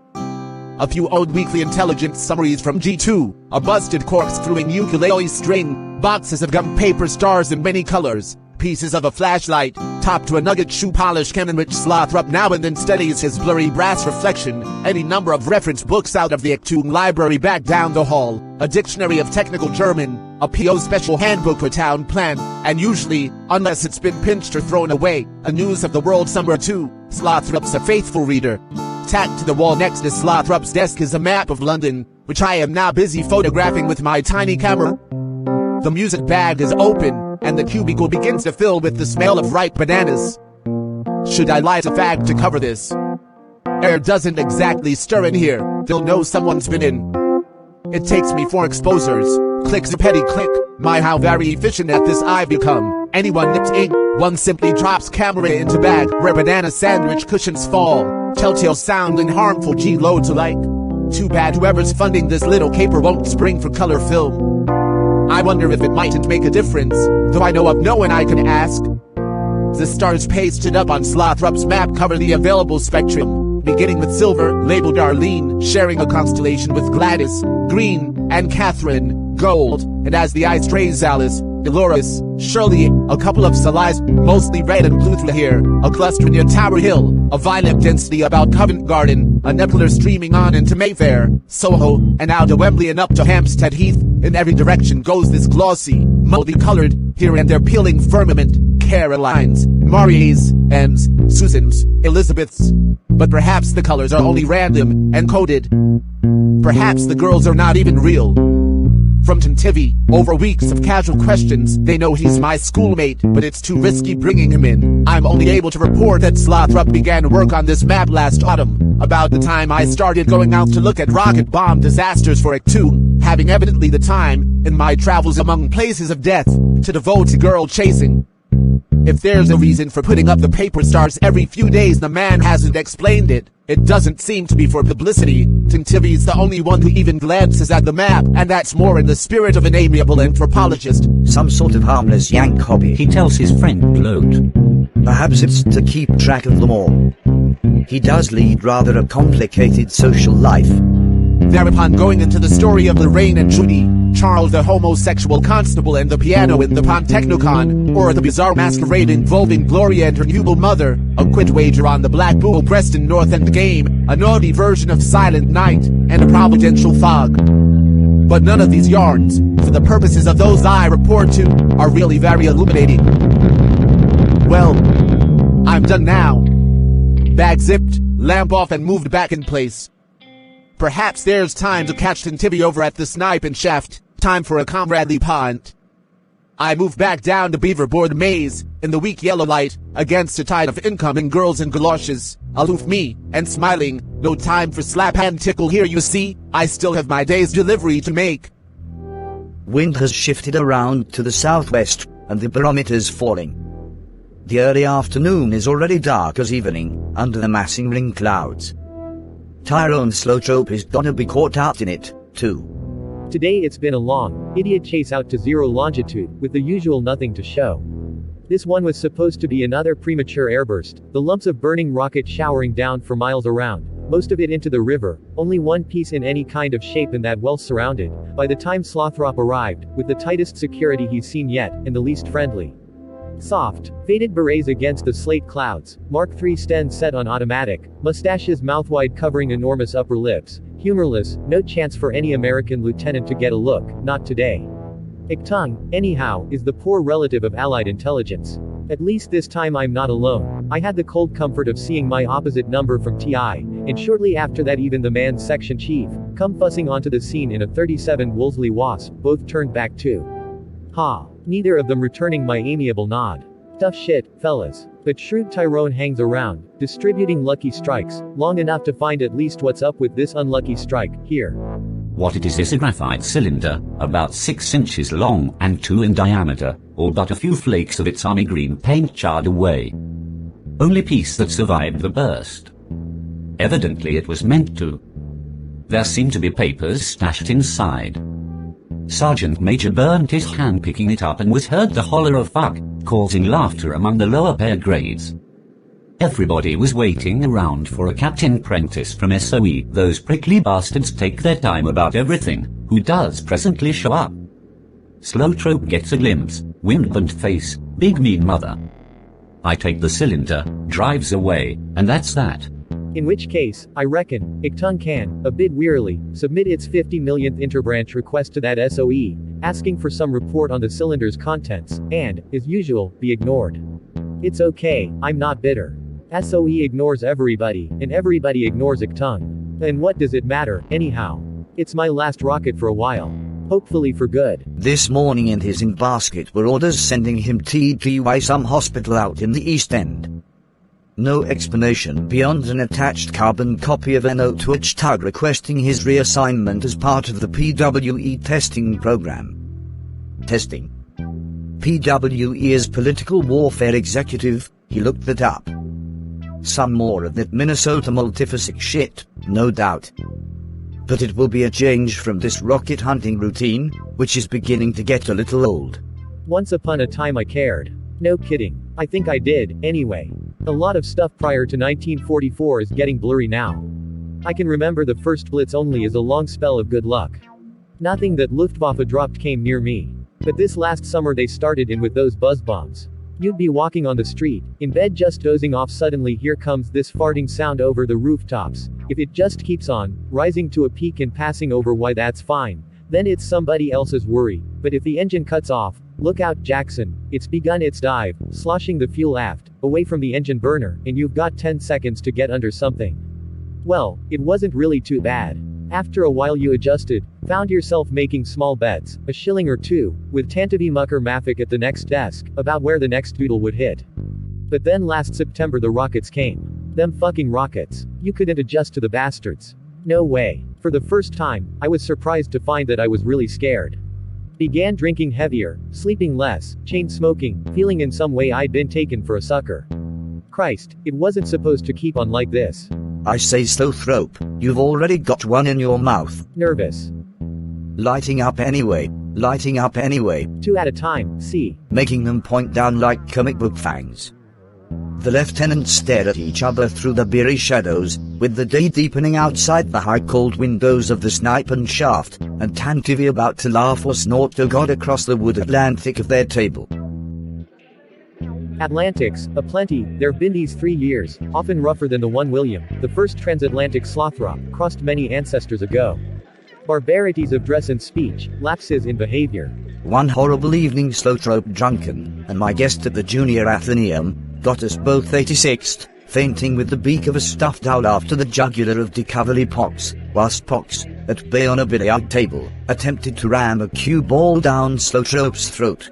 A few old weekly intelligence summaries from G2, a busted corkscrewing ukulele string, boxes of gum paper stars in many colors, pieces of a flashlight, topped to a nugget shoe polish can in which Slothrop now and then steadies his blurry brass reflection, any number of reference books out of the Achtung library back down the hall, a dictionary of technical German, a PO special handbook for town plan, and usually, unless it's been pinched or thrown away, a news of the world somewhere too. Slothrop's a faithful reader. Tacked to the wall next to Slothrop's desk is a map of London, which I am now busy photographing with my tiny camera. The music bag is open, and the cubicle begins to fill with the smell of ripe bananas. Should I light a fag to cover this? Air doesn't exactly stir in here, they'll know someone's been in. It takes me 4 exposures, clicks a petty click, my how very efficient at this I've become. Anyone nips ink, one simply drops camera into bag where banana sandwich cushions fall, telltale sound and harmful G-loads alike. Too bad whoever's funding this little caper won't spring for color film. I wonder if it mightn't make a difference, though I know of no one I can ask. The stars pasted up on Slothrop's map cover the available spectrum, beginning with silver, labeled Arlene, sharing a constellation with Gladys, green, and Catherine, gold, and as the eye strays Alice, Dolores, Shirley, a couple of Salais, mostly red and blue through here, a cluster near Tower Hill, a violet density about Covent Garden, a nebula streaming on into Mayfair, Soho, and out to Wembley and up to Hampstead Heath. In every direction goes this glossy, multicolored, here and there peeling firmament, Carolines, Marie's, and Susans, Elizabeths. But perhaps the colors are only random and coded. Perhaps the girls are not even real. From Tintivy, over weeks of casual questions, they know he's my schoolmate, but it's too risky bringing him in. I'm only able to report that Slothrop began work on this map last autumn, about the time I started going out to look at rocket bomb disasters for Achtung, having evidently the time, in my travels among places of death, to devote to girl chasing. If there's a reason for putting up the paper stars every few days, the man hasn't explained it. It doesn't seem to be for publicity. Tintivy's the only one who even glances at the map, and that's more in the spirit of an amiable anthropologist. Some sort of harmless yank hobby, he tells his friend Claude. Perhaps it's to keep track of them all. He does lead rather a complicated social life. Thereupon going into the story of Lorraine and Judy, Charles the homosexual constable and the piano in the Pantechnicon, or the bizarre masquerade involving Gloria and her newborn mother, a quid wager on the Black Bull Preston North End game, a naughty version of Silent Night, and a providential fog. But none of these yarns, for the purposes of those I report to, are really very illuminating. Well, I'm done now. Bag zipped, lamp off and moved back in place. Perhaps there's time to catch Tintivy over at the Snipe and Shaft, time for a comradely pint. I move back down to Beaverboard Maze, in the weak yellow light, against a tide of incoming girls in galoshes, aloof me, and smiling, no time for slap hand tickle here you see, I still have my day's delivery to make. Wind has shifted around to the southwest, and the barometer's falling. The early afternoon is already dark as evening, under the massing ring clouds. Tyrone Slotrope is gonna be caught out in it, too. Today it's been a long, idiot chase out to zero longitude, with the usual nothing to show. This one was supposed to be another premature airburst, the lumps of burning rocket showering down for miles around, most of it into the river, only one piece in any kind of shape and that well surrounded, by the time Slothrop arrived, with the tightest security he's seen yet, and the least friendly. Soft, faded berets against the slate clouds, Mark III Sten set on automatic, mustaches mouthwide covering enormous upper lips, humorless, no chance for any American lieutenant to get a look, not today. Achtung, anyhow, is the poor relative of Allied intelligence. At least this time I'm not alone. I had the cold comfort of seeing my opposite number from TI, and shortly after that even the man's section chief, come fussing onto the scene in a 37 Wolseley Wasp, both turned back too. Ha. Neither of them returning my amiable nod. Tough shit, fellas. But shrewd Tyrone hangs around, distributing lucky strikes, long enough to find at least what's up with this unlucky strike, here. What it is a graphite cylinder, about 6 inches long and 2 in diameter, all but a few flakes of its army green paint charred away. Only piece that survived the burst. Evidently it was meant to. There seemed to be papers stashed inside. Sergeant Major burnt his hand picking it up and was heard to holler of fuck, causing laughter among the lower pair grades. Everybody was waiting around for a Captain Prentice from SOE. Those prickly bastards take their time about everything. Who does presently show up? Slowtrope gets a glimpse, windburnt face, big mean mother. I take the cylinder, drives away, and that's that. In which case, I reckon, Iktung can, a bit wearily, submit its 50 millionth interbranch request to that SOE, asking for some report on the cylinder's contents, and, as usual, be ignored. It's okay, I'm not bitter. SOE ignores everybody, and everybody ignores Iktung. And what does it matter, anyhow? It's my last rocket for a while. Hopefully for good. This morning in his in-basket were orders sending him TTY some hospital out in the East End. No explanation beyond an attached carbon copy of a note to Tug requesting his reassignment as part of the PWE testing program. Testing. PWE is political warfare executive, he looked that up. Some more of that Minnesota multiphasic shit, no doubt. But it will be a change from this rocket hunting routine, which is beginning to get a little old. Once upon a time I cared. No kidding. I think I did, anyway. A lot of stuff prior to 1944 is getting blurry now. I can remember the first Blitz only as a long spell of good luck. Nothing that Luftwaffe dropped came near me. But this last summer they started in with those buzz bombs. You'd be walking on the street, in bed just dozing off, suddenly here comes this farting sound over the rooftops. If it just keeps on, rising to a peak and passing over, why that's fine. Then it's somebody else's worry. But if the engine cuts off, look out Jackson, it's begun its dive, sloshing the fuel aft, away from the engine burner, and you've got 10 seconds to get under something. Well, it wasn't really too bad. After a while you adjusted, found yourself making small bets, a shilling or two, with Tantavi Mucker Maffick at the next desk, about where the next doodle would hit. But then last September the rockets came. Them fucking rockets. You couldn't adjust to the bastards. No way. For the first time, I was surprised to find that I was really scared. Began drinking heavier, sleeping less, chain smoking, feeling in some way I'd been taken for a sucker. Christ, it wasn't supposed to keep on like this. I say Slowthrope, you've already got one in your mouth. Nervous. Lighting up anyway. 2 at a time, see. Making them point down like comic book fangs. The lieutenants stared at each other through the beery shadows, with the day deepening outside the high cold windows of the snipe and shaft, and Tantivy about to laugh or snort to God across the wood Atlantic of their table. Atlantics, aplenty, there've been these 3 years, often rougher than the one William, the first transatlantic Slothrop, crossed many ancestors ago. Barbarities of dress and speech, lapses in behavior. One horrible evening Slowthrope drunken, and my guest at the Junior Athenaeum, got us both 86th, fainting with the beak of a stuffed owl after the jugular of Decavalli Pox, whilst Pox, at bay on a billiard table, attempted to ram a cue ball down Slowthrope's throat.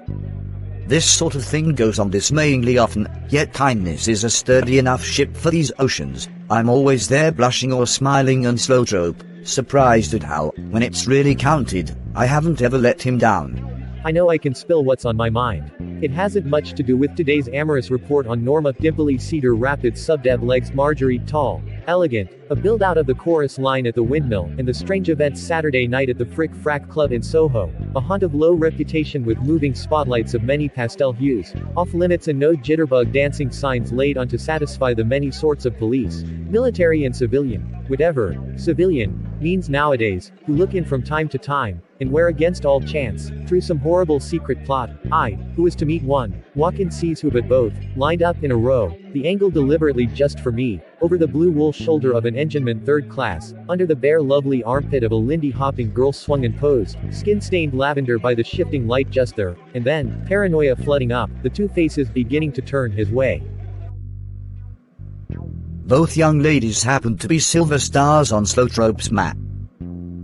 This sort of thing goes on dismayingly often, yet kindness is a sturdy enough ship for these oceans. I'm always there blushing or smiling, and Slowthrope, surprised at how, when it's really counted, I haven't ever let him down. I know I can spill what's on my mind. It hasn't much to do with today's amorous report on Norma Dimply Cedar Rapids Subdeb Legs Marjorie Tall, Elegant, a build-out of the chorus line at the Windmill, and the strange events Saturday night at the Frick Frack Club in Soho, a haunt of low reputation with moving spotlights of many pastel hues, off-limits and no jitterbug dancing signs laid on to satisfy the many sorts of police, military and civilian, whatever civilian means nowadays, who look in from time to time, and where against all chance, through some horrible secret plot, I, who was to meet one, walk in sees who but both, lined up in a row, the angle deliberately just for me, over the blue wool shoulder of an engineman 3rd class, under the bare lovely armpit of a Lindy hopping girl swung and posed, skin-stained lavender by the shifting light just there, and then, paranoia flooding up, the two faces beginning to turn his way. Both young ladies happened to be silver stars on Slowthrope's map.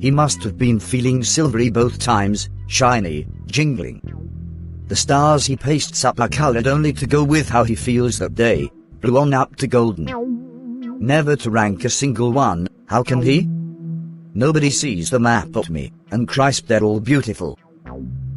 He must have been feeling silvery both times, shiny, jingling. The stars he pastes up are colored only to go with how he feels that day, blue on up to golden. Never to rank a single one, how can he? Nobody sees the map but me, and Christ they're all beautiful.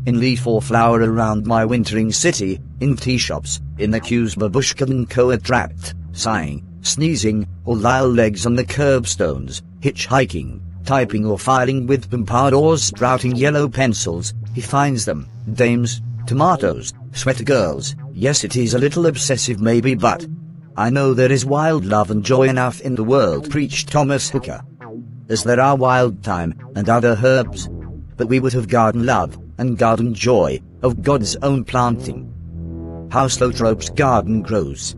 In leaf or flower around my wintering city, in tea shops, in the queues babushka and co-attract, sighing, sneezing, or lyle legs on the curbstones, hitchhiking, typing or filing with pompadours sprouting yellow pencils, he finds them, dames, tomatoes, sweater girls. Yes, it is a little obsessive maybe, but I know there is wild love and joy enough in the world, preached Thomas Hooker. As there are wild thyme and other herbs. But we would have garden love and garden joy of God's own planting. How Slotrope's garden grows.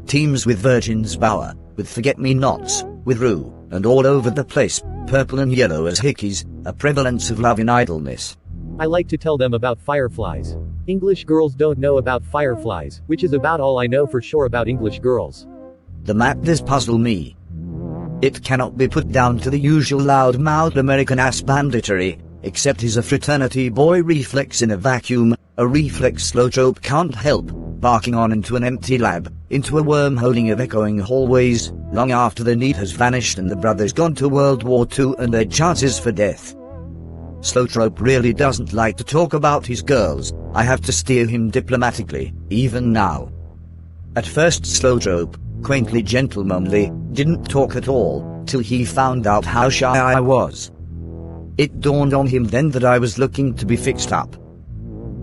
Teems with virgin's bower, with forget-me-nots, with rue, and all over the place, purple and yellow as hickeys, a prevalence of love in idleness. I like to tell them about fireflies. English girls don't know about fireflies, which is about all I know for sure about English girls. The map does puzzle me. It cannot be put down to the usual loud-mouthed American-ass banditry, except he's a fraternity boy reflex in a vacuum, a reflex Slotrope can't help, barking on into an empty lab, into a wormholing of echoing hallways, long after the need has vanished and the brothers gone to World War II and their chances for death. Slotrope really doesn't like to talk about his girls. I have to steer him diplomatically, even now. At first Slotrope, quaintly gentlemanly, didn't talk at all, till he found out how shy I was. It dawned on him then that I was looking to be fixed up.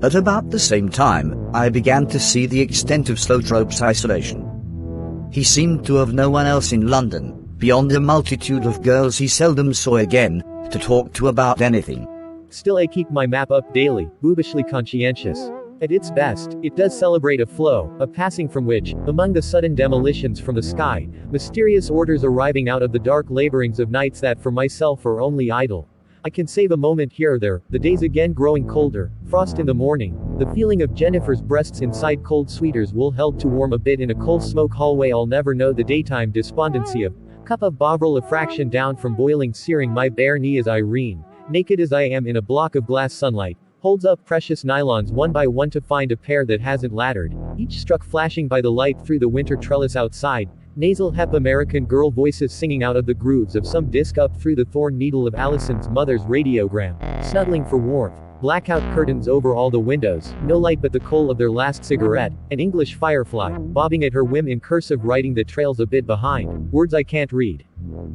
At about the same time, I began to see the extent of Slotrope's isolation. He seemed to have no one else in London, beyond a multitude of girls he seldom saw again, to talk to about anything. Still I keep my map up daily, boobishly conscientious. At its best, it does celebrate a flow, a passing from which, among the sudden demolitions from the sky, mysterious orders arriving out of the dark laborings of nights that for myself are only idle. I can save a moment here or there, the days again growing colder, frost in the morning, the feeling of Jennifer's breasts inside cold sweaters will help to warm a bit in a coal smoke hallway. I'll never know the daytime despondency of cup of bovril, a fraction down from boiling, searing my bare knee as Irene, naked as I am in a block of glass sunlight, holds up precious nylons one by one to find a pair that hasn't laddered, each struck flashing by the light through the winter trellis outside, nasal hep American girl voices singing out of the grooves of some disc up through the thorn needle of Allison's mother's radiogram, snuggling for warmth, blackout curtains over all the windows, no light but the coal of their last cigarette, an English firefly, bobbing at her whim in cursive writing that trails a bit behind, words I can't read.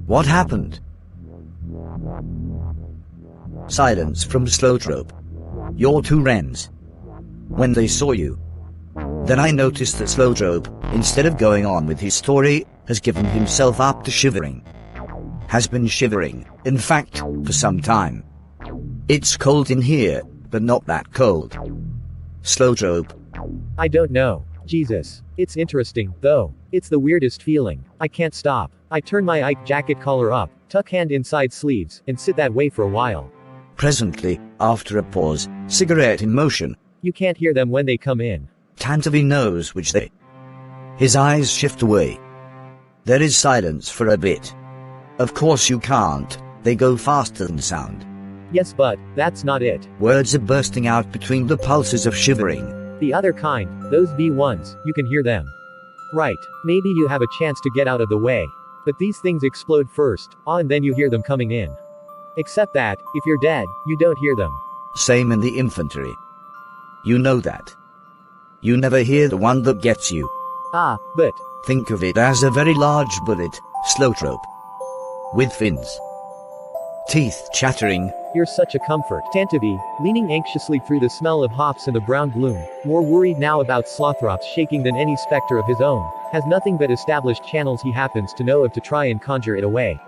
What happened? Silence from Slotrope. Your two wrens. When they saw you. Then I noticed that Slotrope, instead of going on with his story, has given himself up to shivering. Has been shivering, in fact, for some time. It's cold in here, but not that cold. Slotrope. I don't know. Jesus. It's interesting, though. It's the weirdest feeling. I can't stop. I turn my Ike jacket collar up, tuck hand inside sleeves, and sit that way for a while. Presently, after a pause, cigarette in motion. You can't hear them when they come in. Tantivy knows which they. His eyes shift away. There is silence for a bit. Of course you can't. They go faster than sound. Yes, but that's not it. Words are bursting out between the pulses of shivering. The other kind, those V1s, you can hear them. Right. Maybe you have a chance to get out of the way. But these things explode first, and then you hear them coming in. Except that, if you're dead, you don't hear them. Same in the infantry. You know that. You never hear the one that gets you. Ah, but think of it as a very large bullet, Slotrope. With fins. Teeth chattering. You're such a comfort. Tantivy, leaning anxiously through the smell of hops and the brown gloom, more worried now about Slothrop's shaking than any specter of his own, has nothing but established channels he happens to know of to try and conjure it away.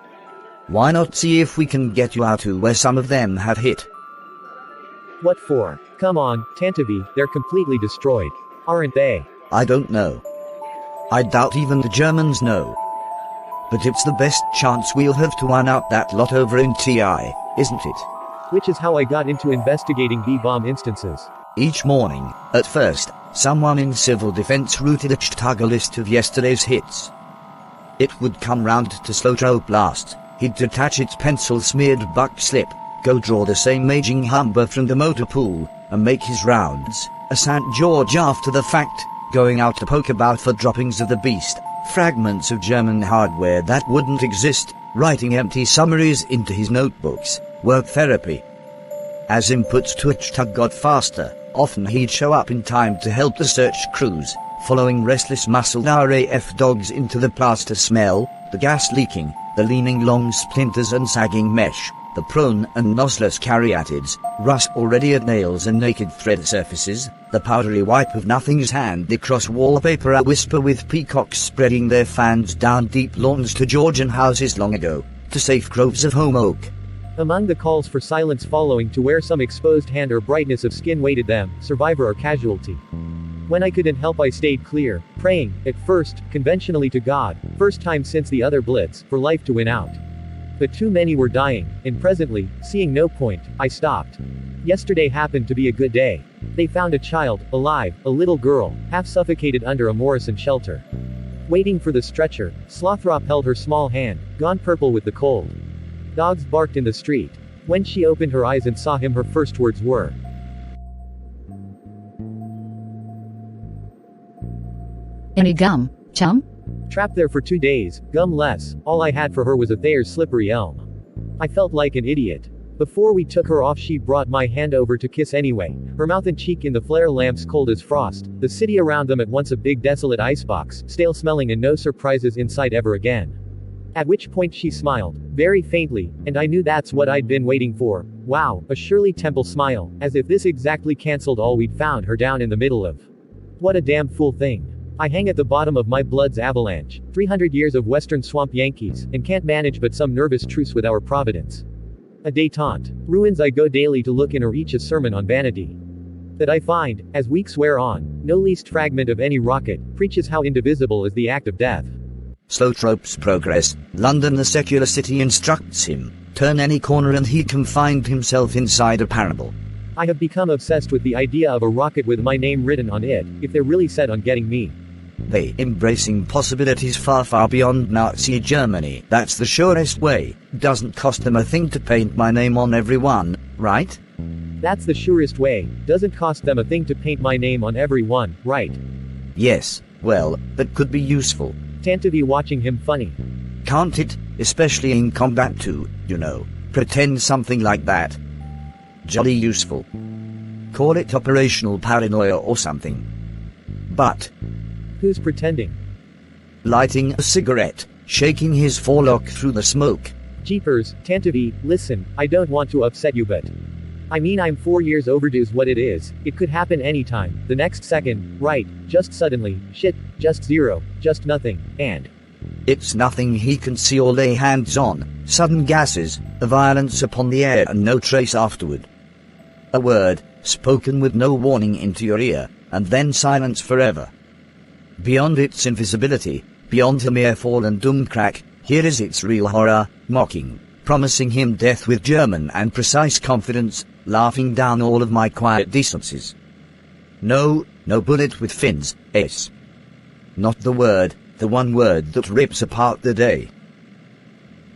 Why not see if we can get you out to where some of them have hit? What for? Come on, Tantivy, they're completely destroyed. Aren't they? I don't know. I doubt even the Germans know. But it's the best chance we'll have to one out that lot over in TI, isn't it? Which is how I got into investigating V-bomb instances. Each morning, at first, someone in civil defense routed a Chicago list of yesterday's hits. It would come round to Slotrope last, He'd detach its pencil-smeared buck slip, go draw the same aging humber from the motor pool, and make his rounds, a St. George after the fact, going out to poke about for droppings of the beast, fragments of German hardware that wouldn't exist, writing empty summaries into his notebooks, work therapy. As inputs to each tug got faster, often he'd show up in time to help the search crews, following restless muscled RAF dogs into the plaster smell, the gas leaking, the leaning long splinters and sagging mesh, the prone and noseless caryatids, rust already at nails and naked thread surfaces, the powdery wipe of nothing's hand across wallpaper, a whisper with peacocks spreading their fans down deep lawns to Georgian houses long ago, to safe groves of home oak. Among the calls for silence following to where some exposed hand or brightness of skin weighted them, survivor or casualty. When I couldn't help I stayed clear, praying, at first, conventionally to God, first time since the other blitz, for life to win out. But too many were dying, and presently, seeing no point, I stopped. Yesterday happened to be a good day. They found a child, alive, a little girl, half suffocated under a Morrison shelter. Waiting for the stretcher, Slothrop held her small hand, gone purple with the cold. Dogs barked in the street. When she opened her eyes and saw him, her first words were, "Any gum, chum?" Trapped there for 2 days, gum less, all I had for her was a Thayer's slippery elm. I felt like an idiot. Before we took her off she brought my hand over to kiss anyway, her mouth and cheek in the flare lamps cold as frost, the city around them at once a big desolate icebox, stale smelling and no surprises inside ever again. At which point she smiled, very faintly, and I knew that's what I'd been waiting for. Wow, a Shirley Temple smile, as if this exactly cancelled all we'd found her down in the middle of. What a damn fool thing. I hang at the bottom of my blood's avalanche, 300 years of western swamp Yankees, and can't manage but some nervous truce with our providence. A détente. Ruins I go daily to look in or each a sermon on vanity. That I find, as weeks wear on, no least fragment of any rocket, preaches how indivisible is the act of death. Slotrop's progress, London the secular city instructs him, turn any corner and he can find himself inside a parable. I have become obsessed with the idea of a rocket with my name written on it, if they're really set on getting me. They embracing possibilities far, far beyond Nazi Germany. That's the surest way. Doesn't cost them a thing to paint my name on everyone, right? That's the surest way. Doesn't cost them a thing to paint my name on everyone, right? Yes, well, that could be useful. Can't be watching him funny. Can't it, especially in combat too, you know, pretend something like that. Jolly useful. Call it operational paranoia or something. But who's pretending? Lighting a cigarette, shaking his forelock through the smoke. Jeepers, Tantavi, listen, I don't want to upset you but I mean I'm 4 years overdue's what it is, it could happen anytime, the next second, right, just suddenly, shit, just zero, just nothing, and it's nothing he can see or lay hands on, sudden gases, a violence upon the air and no trace afterward. A word, spoken with no warning into your ear, and then silence forever. Beyond its invisibility, beyond the mere fall and doomcrack, here is its real horror, mocking, promising him death with German and precise confidence, laughing down all of my quiet decencies. No, no bullet with fins, ace. Not the word, the one word that rips apart the day.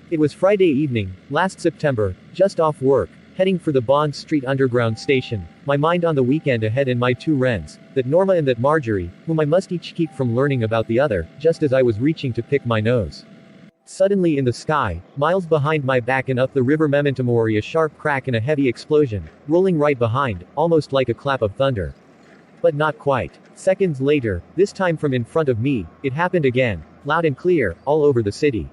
It was Friday evening, last September, just off work, heading for the Bond Street Underground station, my mind on the weekend ahead and my 2 wrens, that Norma and that Marjorie, whom I must each keep from learning about the other, just as I was reaching to pick my nose. Suddenly in the sky, miles behind my back and up the river Mementomori, a sharp crack and a heavy explosion, rolling right behind, almost like a clap of thunder. But not quite. Seconds later, this time from in front of me, it happened again, loud and clear, all over the city.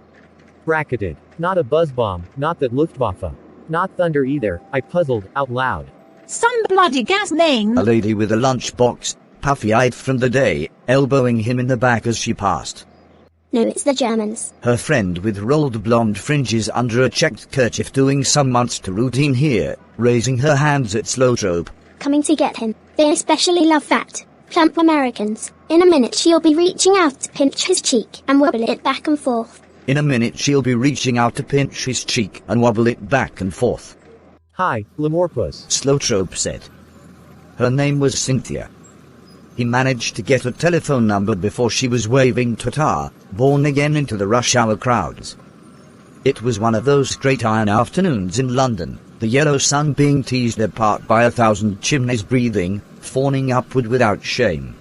Bracketed. Not a buzz bomb, not that Luftwaffe. Not thunder either, I puzzled, out loud. Some bloody gas name! A lady with a lunchbox, puffy-eyed from the day, elbowing him in the back as she passed. No, it's the Germans. Her friend with rolled blonde fringes under a checked kerchief doing some monster routine here, raising her hands at Slotrope. Coming to get him. They especially love fat, plump Americans. In a minute she'll be reaching out to pinch his cheek and wobble it back and forth. In a minute she'll be reaching out to pinch his cheek and wobble it back and forth. Hi, Lemorpus, Slotrope said. Her name was Cynthia. He managed to get a telephone number before she was waving Tatar, born again into the rush hour crowds. It was one of those great iron afternoons in London, the yellow sun being teased apart by 1,000 chimneys breathing, fawning upward without shame.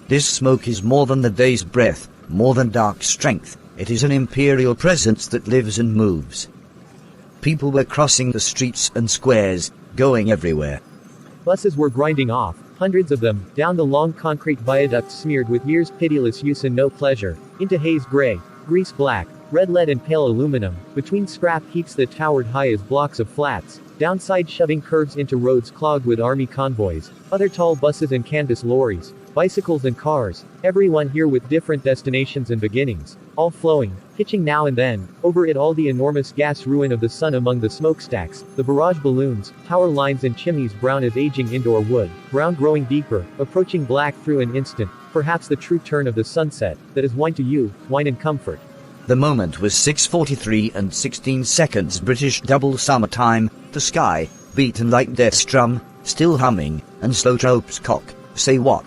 This smoke is more than the day's breath, more than dark strength, it is an imperial presence that lives and moves. People were crossing the streets and squares, going everywhere. Buses were grinding off, hundreds of them, down the long concrete viaducts smeared with years' pitiless use and no pleasure, into haze gray, grease black, red lead and pale aluminum, between scrap heaps that towered high as blocks of flats, downside shoving curves into roads clogged with army convoys, other tall buses and canvas lorries, bicycles and cars, everyone here with different destinations and beginnings, all flowing, hitching now and then, over it all the enormous gas ruin of the sun among the smokestacks, the barrage balloons, power lines and chimneys brown as aging indoor wood, brown growing deeper, approaching black through an instant, perhaps the true turn of the sunset, that is wine to you, wine and comfort. The moment was 6:43 and 16 seconds British double summer time, the sky, beaten like death's drum, still humming, and Slowtrope's cock, say what?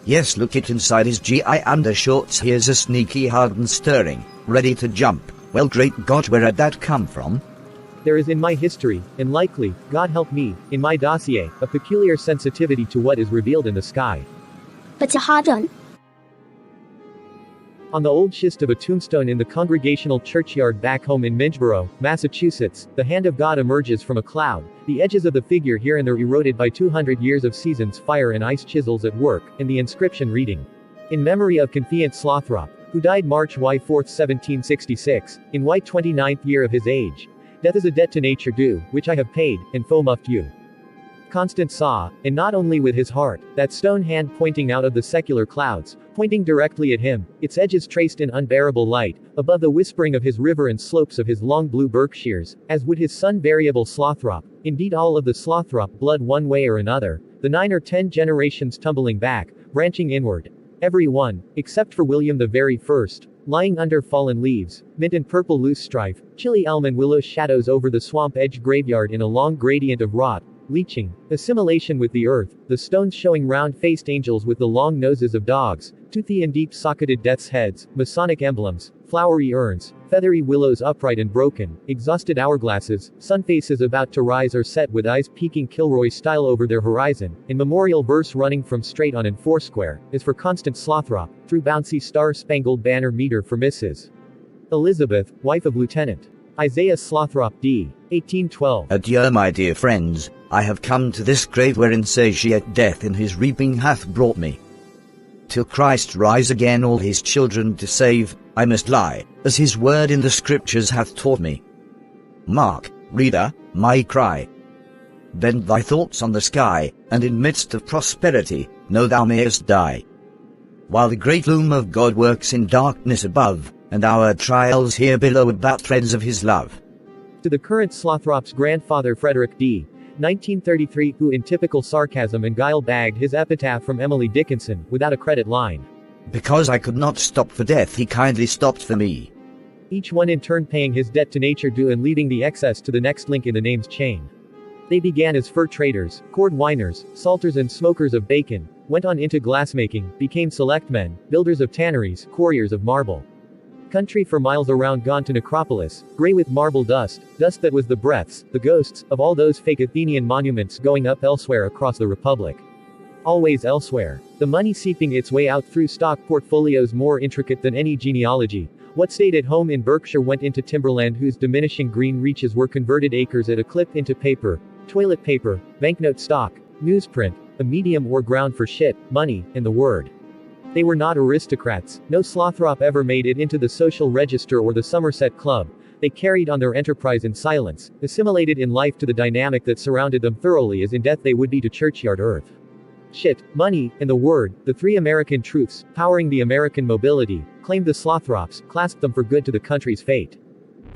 Yes, look it inside his GI undershorts, here's a sneaky Harden stirring, ready to jump. Well, great God, where had that come from? There is in my history, and likely, God help me, in my dossier, a peculiar sensitivity to what is revealed in the sky. But a hard-on. On the old schist of a tombstone in the Congregational Churchyard back home in Minchboro, Massachusetts, the hand of God emerges from a cloud, the edges of the figure here and there eroded by 200 years of seasons fire and ice chisels at work, and the inscription reading, "In memory of Confiant Slothrop, who died March 4, 1766, in White 29th year of his age. Death is a debt to nature due, which I have paid, and foe muffed you." Constance saw, and not only with his heart, that stone hand pointing out of the secular clouds, pointing directly at him, its edges traced in unbearable light, above the whispering of his river and slopes of his long blue Berkshires, as would his son variable Slothrop, indeed all of the Slothrop blood one way or another, the 9 or 10 generations tumbling back, branching inward. Every one, except for William the very first, lying under fallen leaves, mint and purple loose strife, chilly elm and willow shadows over the swamp edge graveyard in a long gradient of rot, leaching, assimilation with the earth, the stones showing round-faced angels with the long noses of dogs, toothy and deep-socketed death's heads, Masonic emblems, flowery urns, feathery willows upright and broken, exhausted hourglasses, sun faces about to rise or set with eyes peeking Kilroy style over their horizon, in memorial verse running from straight on and foursquare, is for Constance Slothrop, through bouncy star-spangled banner meter for Mrs. Elizabeth, wife of Lieutenant Isaiah Slothrop d. 1812. Adieu, my dear friends, I have come to this grave where insatiate death in his reaping hath brought me. Till Christ rise again all his children to save, I must lie, as his word in the scriptures hath taught me. Mark, reader, my cry. Bend thy thoughts on the sky, and in midst of prosperity, know thou mayest die. While the great loom of God works in darkness above, and our trials here below about threads of his love. To the current Slothrop's grandfather Frederick D. 1933, who in typical sarcasm and guile bagged his epitaph from Emily Dickinson, without a credit line. Because I could not stop for death, he kindly stopped for me. Each one in turn paying his debt to nature due and leaving the excess to the next link in the name's chain. They began as fur traders, cord whiners, salters and smokers of bacon, went on into glassmaking, became selectmen, builders of tanneries, quarriers of marble. Country for miles around gone to necropolis, gray with marble dust, dust that was the breaths, the ghosts, of all those fake Athenian monuments going up elsewhere across the republic. Always elsewhere. The money seeping its way out through stock portfolios more intricate than any genealogy. What stayed at home in Berkshire went into timberland whose diminishing green reaches were converted acres at a clip into paper, toilet paper, banknote stock, newsprint, a medium or ground for shit, money, and the word. They were not aristocrats, no Slothrop ever made it into the social register or the Somerset Club, they carried on their enterprise in silence, assimilated in life to the dynamic that surrounded them thoroughly as in death they would be to churchyard earth. Shit, money, and the word, the three American truths, powering the American mobility, claimed the Slothrops, clasped them for good to the country's fate.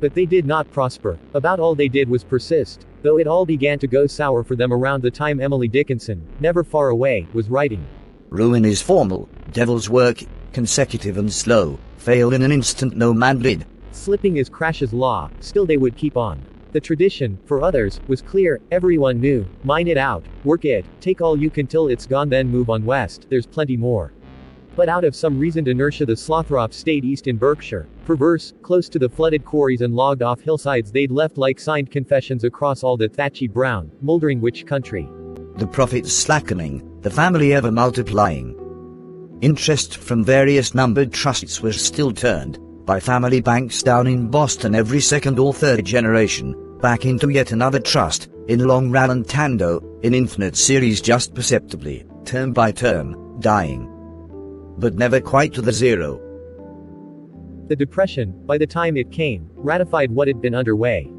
But they did not prosper, about all they did was persist, though it all began to go sour for them around the time Emily Dickinson, never far away, was writing. Ruin is formal, devil's work, consecutive and slow, fail in an instant no man did. Slipping is Crash's law, still they would keep on. The tradition, for others, was clear, everyone knew, mine it out, work it, take all you can till it's gone then move on west, there's plenty more. But out of some reasoned inertia the Slothrops stayed east in Berkshire. Perverse, close to the flooded quarries and logged-off hillsides they'd left like signed confessions across all the thatchy brown, mouldering witch country. The profits slackening, the family ever multiplying. Interest from various numbered trusts was still turned, by family banks down in Boston every second or third generation, back into yet another trust, in long rallantando, in infinite series just perceptibly, term by term, dying. But never quite to the zero. The Depression, by the time it came, ratified what had been underway.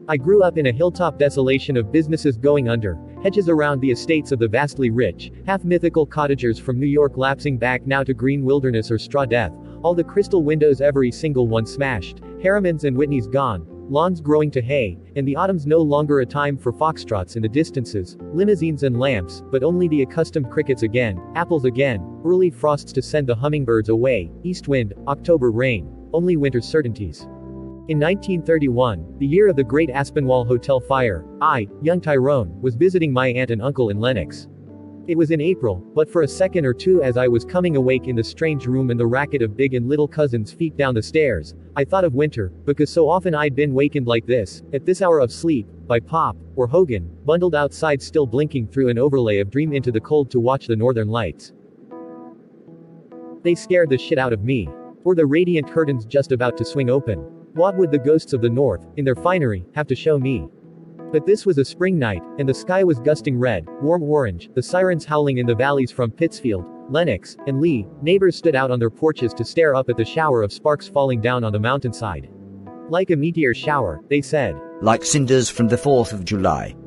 I grew up in a hilltop desolation of businesses going under, hedges around the estates of the vastly rich, half-mythical cottagers from New York lapsing back now to green wilderness or straw death, all the crystal windows every single one smashed, Harrimans and Whitneys gone, lawns growing to hay, and the autumn's no longer a time for foxtrots in the distances, limousines and lamps, but only the accustomed crickets again, apples again, early frosts to send the hummingbirds away, east wind, October rain, only winter certainties. In 1931, the year of the Great Aspinwall Hotel fire, I, young Tyrone, was visiting my aunt and uncle in Lenox. It was in April, but for a second or two as I was coming awake in the strange room and the racket of big and little cousins' feet down the stairs, I thought of winter, because so often I'd been wakened like this, at this hour of sleep, by Pop, or Hogan, bundled outside still blinking through an overlay of dream into the cold to watch the northern lights. They scared the shit out of me. Or the radiant curtains just about to swing open. What would the ghosts of the north, in their finery, have to show me? But this was a spring night, and the sky was gusting red, warm orange, the sirens howling in the valleys from Pittsfield, Lenox, and Lee. Neighbors stood out on their porches to stare up at the shower of sparks falling down on the mountainside. Like a meteor shower, they said. Like cinders from the 4th of July.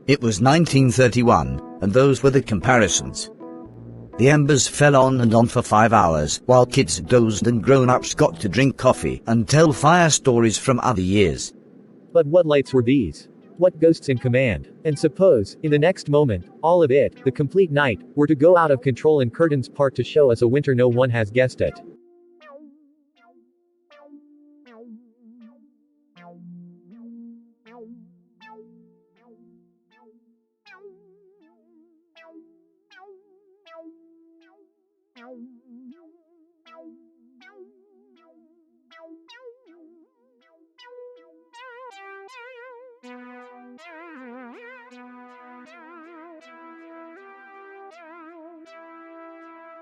It was 1931, and those were the comparisons. The embers fell on and on for 5 hours, while kids dozed and grown-ups got to drink coffee and tell fire stories from other years. But what lights were these? What ghosts in command? And suppose, in the next moment, all of it, the complete night, were to go out of control and curtains part to show us a winter no one has guessed at.